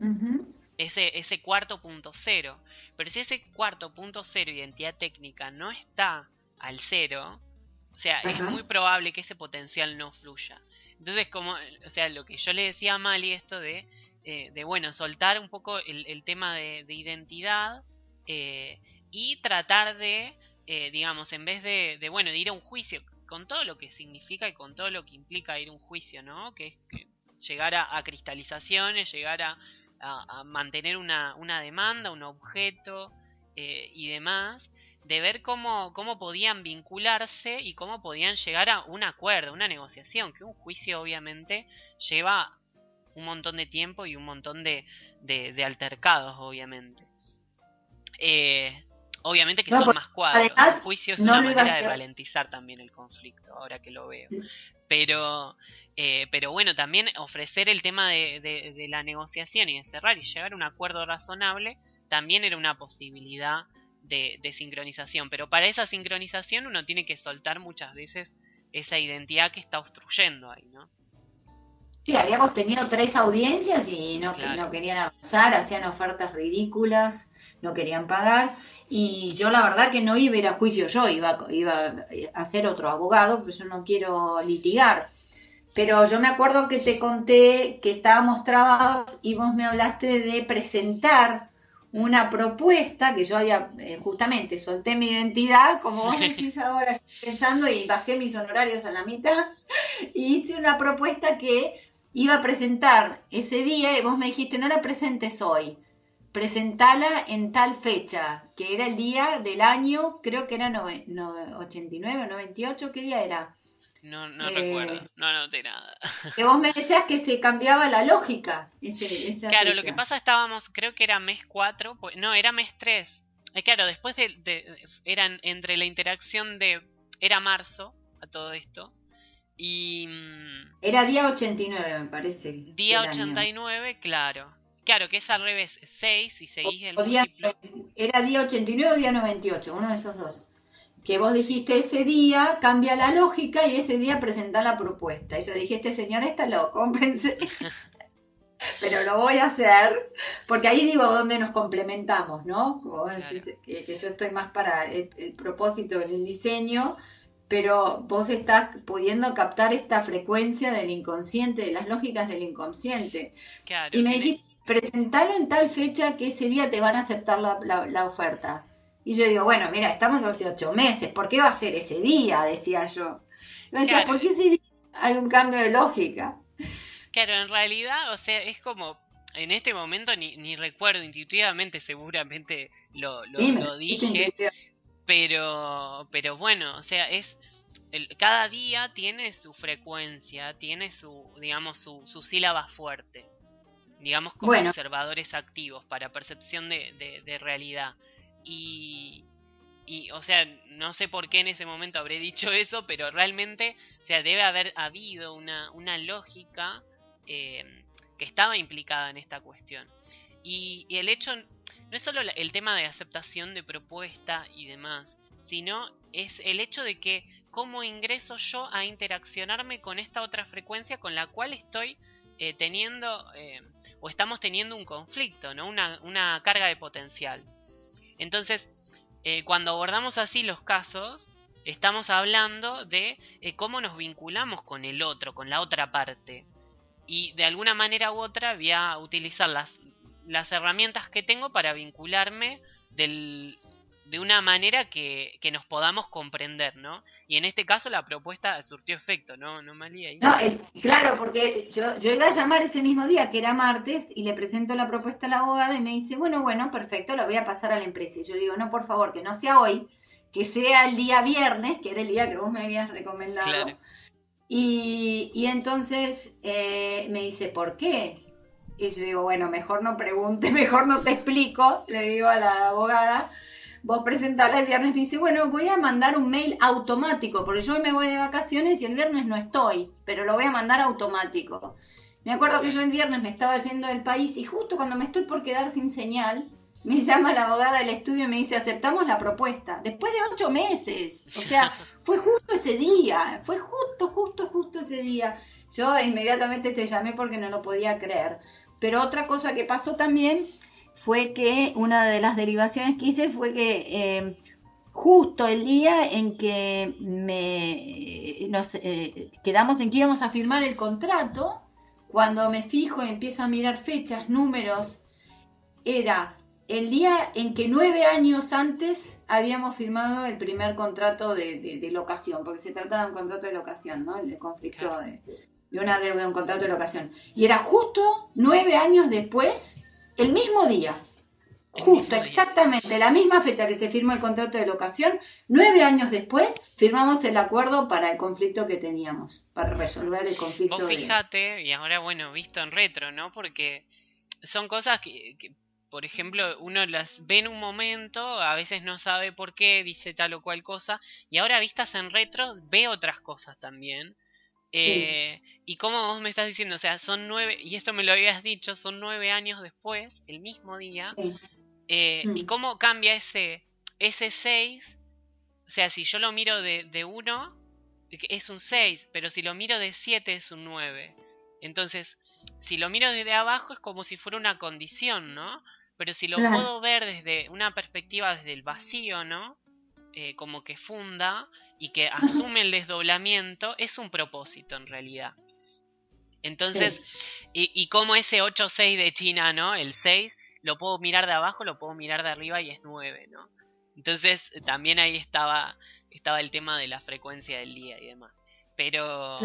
Uh-huh. Ese cuarto punto cero. Pero si ese cuarto punto cero, identidad técnica, no está al 0, o sea, uh-huh, es muy probable que ese potencial no fluya. Entonces, o sea, lo que yo le decía a Mali, esto de bueno, soltar un poco el tema de identidad y tratar de, digamos, en vez de ir a un juicio, con todo lo que significa y con todo lo que implica ir a un juicio, ¿no? Que es llegar a cristalizaciones, llegar a mantener una demanda, un objeto y demás, de ver cómo podían vincularse y cómo podían llegar a un acuerdo, una negociación, que un juicio obviamente lleva un montón de tiempo y un montón de altercados, obviamente. Obviamente que son más cuadros. Un juicio es una manera de ralentizar también el conflicto, ahora que lo veo. Pero bueno, también ofrecer el tema de la negociación y de cerrar y llegar a un acuerdo razonable también era una posibilidad de sincronización. Pero para esa sincronización uno tiene que soltar muchas veces esa identidad que está obstruyendo ahí, ¿no? Sí, habíamos tenido 3 audiencias y no querían avanzar, hacían ofertas ridículas, no querían pagar. Y yo la verdad que no iba a ir a juicio, yo iba a hacer otro abogado, pero yo no quiero litigar. Pero yo me acuerdo que te conté que estábamos trabados y vos me hablaste de presentar una propuesta que yo había, justamente solté mi identidad, como vos decís ahora, estoy pensando, y bajé mis honorarios a la mitad, y hice una propuesta que iba a presentar ese día, y vos me dijiste, no la presentes hoy, presentala en tal fecha, que era el día del año, creo que era 89 o 98, ¿qué día era? No recuerdo, no anoté nada. Que vos me decías que se cambiaba la lógica, esa Claro, fecha. lo que pasa estábamos, creo que era mes 4, no, era mes 3. Claro, después eran entre la interacción era marzo a todo esto. Y Era día 89, me parece. día 89, claro. Claro, que es al revés, 6 y seguís el múltiplo. Era día 89 o día 98, uno de esos dos. Que vos dijiste ese día, cambia la lógica y ese día presentá la propuesta. Y yo dije, este señor está loco, pensé. Pero lo voy a hacer, porque ahí digo donde nos complementamos, ¿no? Como vos decís, que yo estoy más para el propósito en el diseño, pero vos estás pudiendo captar esta frecuencia del inconsciente, de las lógicas del inconsciente. Claro, y me dijiste, presentalo en tal fecha que ese día te van a aceptar la oferta. Y yo digo, bueno, mira, estamos hace 8 meses, ¿por qué va a ser ese día? Decía yo. Y me decía, ¿por qué ese día hay un cambio de lógica? Claro, en realidad, o sea, es como, en este momento ni recuerdo, intuitivamente seguramente lo dije, pero bueno, o sea, cada día tiene su frecuencia, tiene digamos, su sílaba fuerte, digamos, como observadores activos para percepción de realidad. Y, o sea, no sé por qué en ese momento habré dicho eso, pero realmente, o sea, debe haber habido una lógica que estaba implicada en esta cuestión. Y el hecho no es solo el tema de aceptación de propuesta y demás, sino es el hecho de que cómo ingreso yo a interaccionarme con esta otra frecuencia con la cual estoy teniendo o estamos teniendo un conflicto, ¿no? Una carga de potencial. Entonces, cuando abordamos así los casos, estamos hablando de cómo nos vinculamos con el otro, con la otra parte. Y de alguna manera u otra voy a utilizar las herramientas que tengo para vincularme de una manera que nos podamos comprender, ¿no? Y en este caso la propuesta surtió efecto, ¿no, Malí? Ahí. No, claro, porque yo iba a llamar ese mismo día, que era martes, y le presento la propuesta a la abogada y me dice, bueno, perfecto, la voy a pasar a la empresa. Y yo digo, no, por favor, que no sea hoy, que sea el día viernes, que era el día que vos me habías recomendado. Claro. Y entonces me dice, ¿por qué? Y yo digo, bueno, mejor no pregunte, mejor no te explico, le digo a la abogada. Vos presentala el viernes, me dice, bueno, voy a mandar un mail automático, porque yo hoy me voy de vacaciones y el viernes no estoy, pero lo voy a mandar automático. Me acuerdo que yo el viernes me estaba yendo del país y justo cuando me estoy por quedar sin señal, me llama la abogada del estudio y me dice, aceptamos la propuesta. Después de 8 meses, o sea, fue justo ese día, fue justo ese día. Yo inmediatamente te llamé porque no lo podía creer. Pero otra cosa que pasó también fue que una de las derivaciones que hice fue que justo el día en que nos quedamos en que íbamos a firmar el contrato, cuando me fijo y empiezo a mirar fechas, números, era el día en que 9 años antes habíamos firmado el primer contrato de locación, porque se trataba de un contrato de locación, ¿no? El conflicto de una deuda de un contrato de locación. Y era justo 9 años después, el mismo día, justo, exactamente, la misma fecha que se firmó el contrato de locación, 9 años después firmamos el acuerdo para el conflicto que teníamos, para resolver el conflicto. Vos fijate, y ahora bueno, visto en retro, ¿no? Porque son cosas que, por ejemplo, uno las ve en un momento, a veces no sabe por qué dice tal o cual cosa, y ahora vistas en retro ve otras cosas también. Y como vos me estás diciendo, o sea, son 9, y esto me lo habías dicho, son 9 años después, el mismo día, y cómo cambia ese 6, o sea, si yo lo miro de 1, es un 6, pero si lo miro de 7 es un 9. Entonces, si lo miro desde abajo es como si fuera una condición, ¿no? Pero si lo puedo ver desde una perspectiva, desde el vacío, ¿no? Como que funda y que asume el desdoblamiento, es un propósito en realidad. Entonces, y como ese 8-6 de China, ¿no? El 6 lo puedo mirar de abajo, lo puedo mirar de arriba y es 9, ¿no? Entonces también ahí estaba el tema de la frecuencia del día y demás. Pero,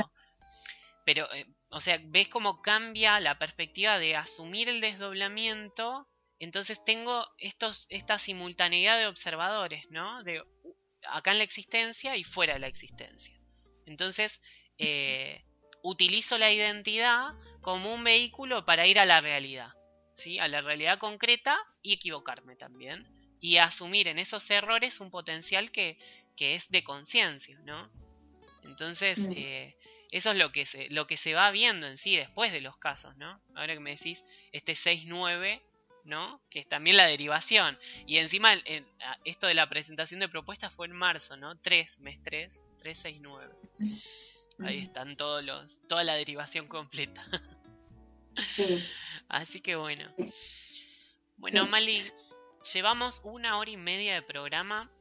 o sea, ves cómo cambia la perspectiva de asumir el desdoblamiento. Entonces tengo esta simultaneidad de observadores, ¿no? De acá en la existencia y fuera de la existencia. Entonces, utilizo la identidad como un vehículo para ir a la realidad, ¿sí? A la realidad concreta y equivocarme también. Y asumir en esos errores un potencial que es de conciencia, ¿no? Entonces, eso es lo que se va viendo en sí después de los casos, ¿no? Ahora que me decís, este 6-9, ¿no? Que es también la derivación. Y encima, esto de la presentación de propuestas fue en marzo, ¿no? mes 3, 369. Ahí están toda la derivación completa. Sí. Así que bueno. Bueno, Mali, llevamos 1 hora y media de programa.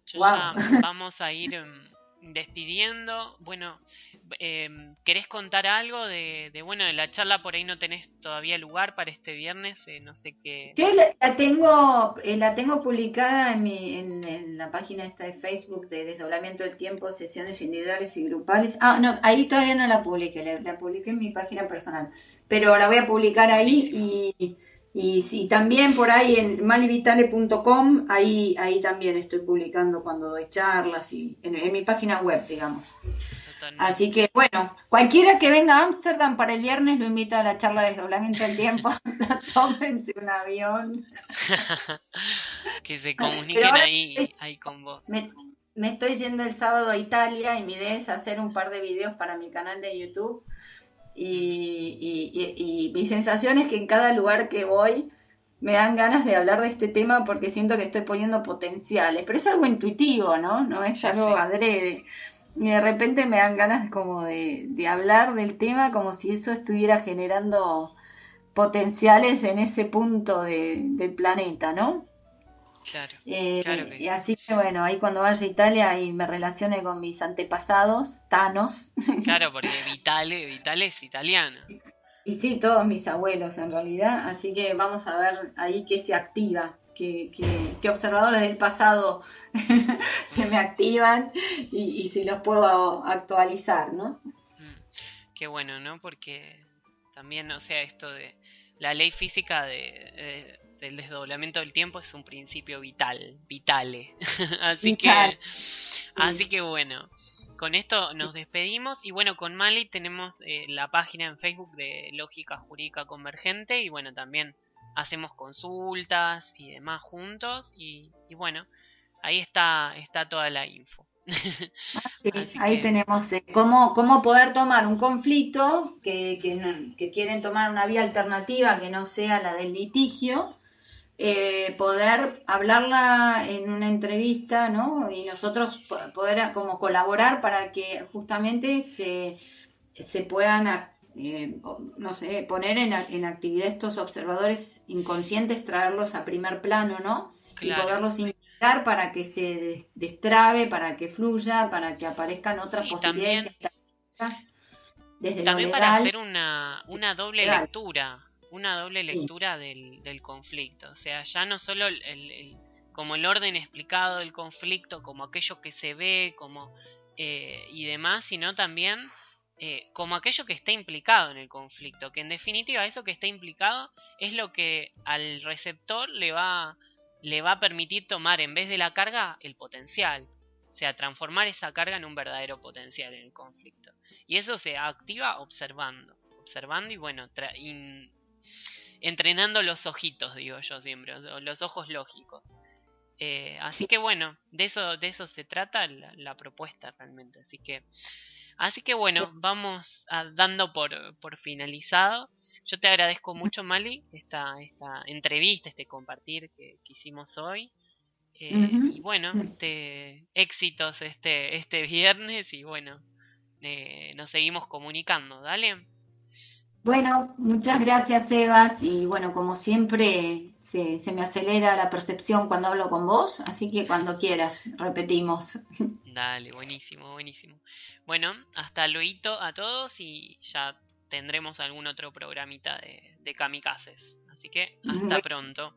Ya vamos a ir despidiendo. Bueno, ¿querés contar algo de la charla? Por ahí no tenés todavía lugar para este viernes, no sé qué. Yo la tengo publicada en la página esta de Facebook de Desdoblamiento del Tiempo, sesiones individuales y grupales. No, ahí todavía no la publiqué, la publiqué en mi página personal, pero la voy a publicar ahí y sí, también por ahí en malivitale.com, ahí también estoy publicando cuando doy charlas y en mi página web, digamos. Totalmente. Así que bueno, cualquiera que venga a Ámsterdam para el viernes lo invito a la charla de Desdoblamiento del Tiempo. Tómense un avión. Que se comuniquen ahí con vos. Me estoy yendo el sábado a Italia y mi idea es hacer un par de videos para mi canal de YouTube. Y mi sensación es que en cada lugar que voy me dan ganas de hablar de este tema porque siento que estoy poniendo potenciales, pero es algo intuitivo, ¿no? No es algo adrede. Y de repente me dan ganas como de hablar del tema como si eso estuviera generando potenciales en ese punto del planeta, ¿no? Claro, que y así que bueno, ahí cuando vaya a Italia y me relacione con mis antepasados, Thanos. Claro, porque Vitale es italiano. Y sí, todos mis abuelos en realidad, así que vamos a ver ahí qué se activa, qué observadores del pasado se me activan y si los puedo actualizar, ¿no? Qué bueno, ¿no? Porque también, o sea, esto de la ley física del desdoblamiento del tiempo es un principio vitale. Así que bueno, con esto nos despedimos y bueno, con Mali tenemos la página en Facebook de Lógica Jurídica Convergente y bueno, también hacemos consultas y demás juntos y bueno, ahí está toda la info. Ahí tenemos cómo poder tomar un conflicto que quieren tomar una vía alternativa que no sea la del litigio, poder hablarla en una entrevista, ¿no? Y nosotros poder como colaborar para que justamente se puedan no sé, poner en actividad estos observadores inconscientes, traerlos a primer plano, ¿no? Claro. Y poderlos invitar para que se destrabe, para que fluya, para que aparezcan otras posibilidades. Desde también para hacer una doble lectura. Una doble lectura del conflicto. O sea, ya no solo como el orden explicado del conflicto, como aquello que se ve, como y demás, sino también como aquello que está implicado en el conflicto, que en definitiva eso que está implicado es lo que al receptor le va a permitir tomar en vez de la carga el potencial, o sea, transformar esa carga en un verdadero potencial en el conflicto. Y eso se activa observando y bueno, entrenando los ojitos, digo yo siempre, los ojos lógicos. Así que bueno, de eso se trata la propuesta realmente, Así que bueno, vamos dando por finalizado. Yo te agradezco mucho, Mali, esta entrevista, este compartir que hicimos hoy. Y bueno, éxitos este viernes y bueno, nos seguimos comunicando, ¿dale? Bueno, muchas gracias, Sebas. Y bueno, como siempre, se me acelera la percepción cuando hablo con vos, así que cuando quieras, repetimos. Dale, buenísimo. Bueno, hasta luego a todos y ya tendremos algún otro programita de kamikazes. Así que hasta pronto.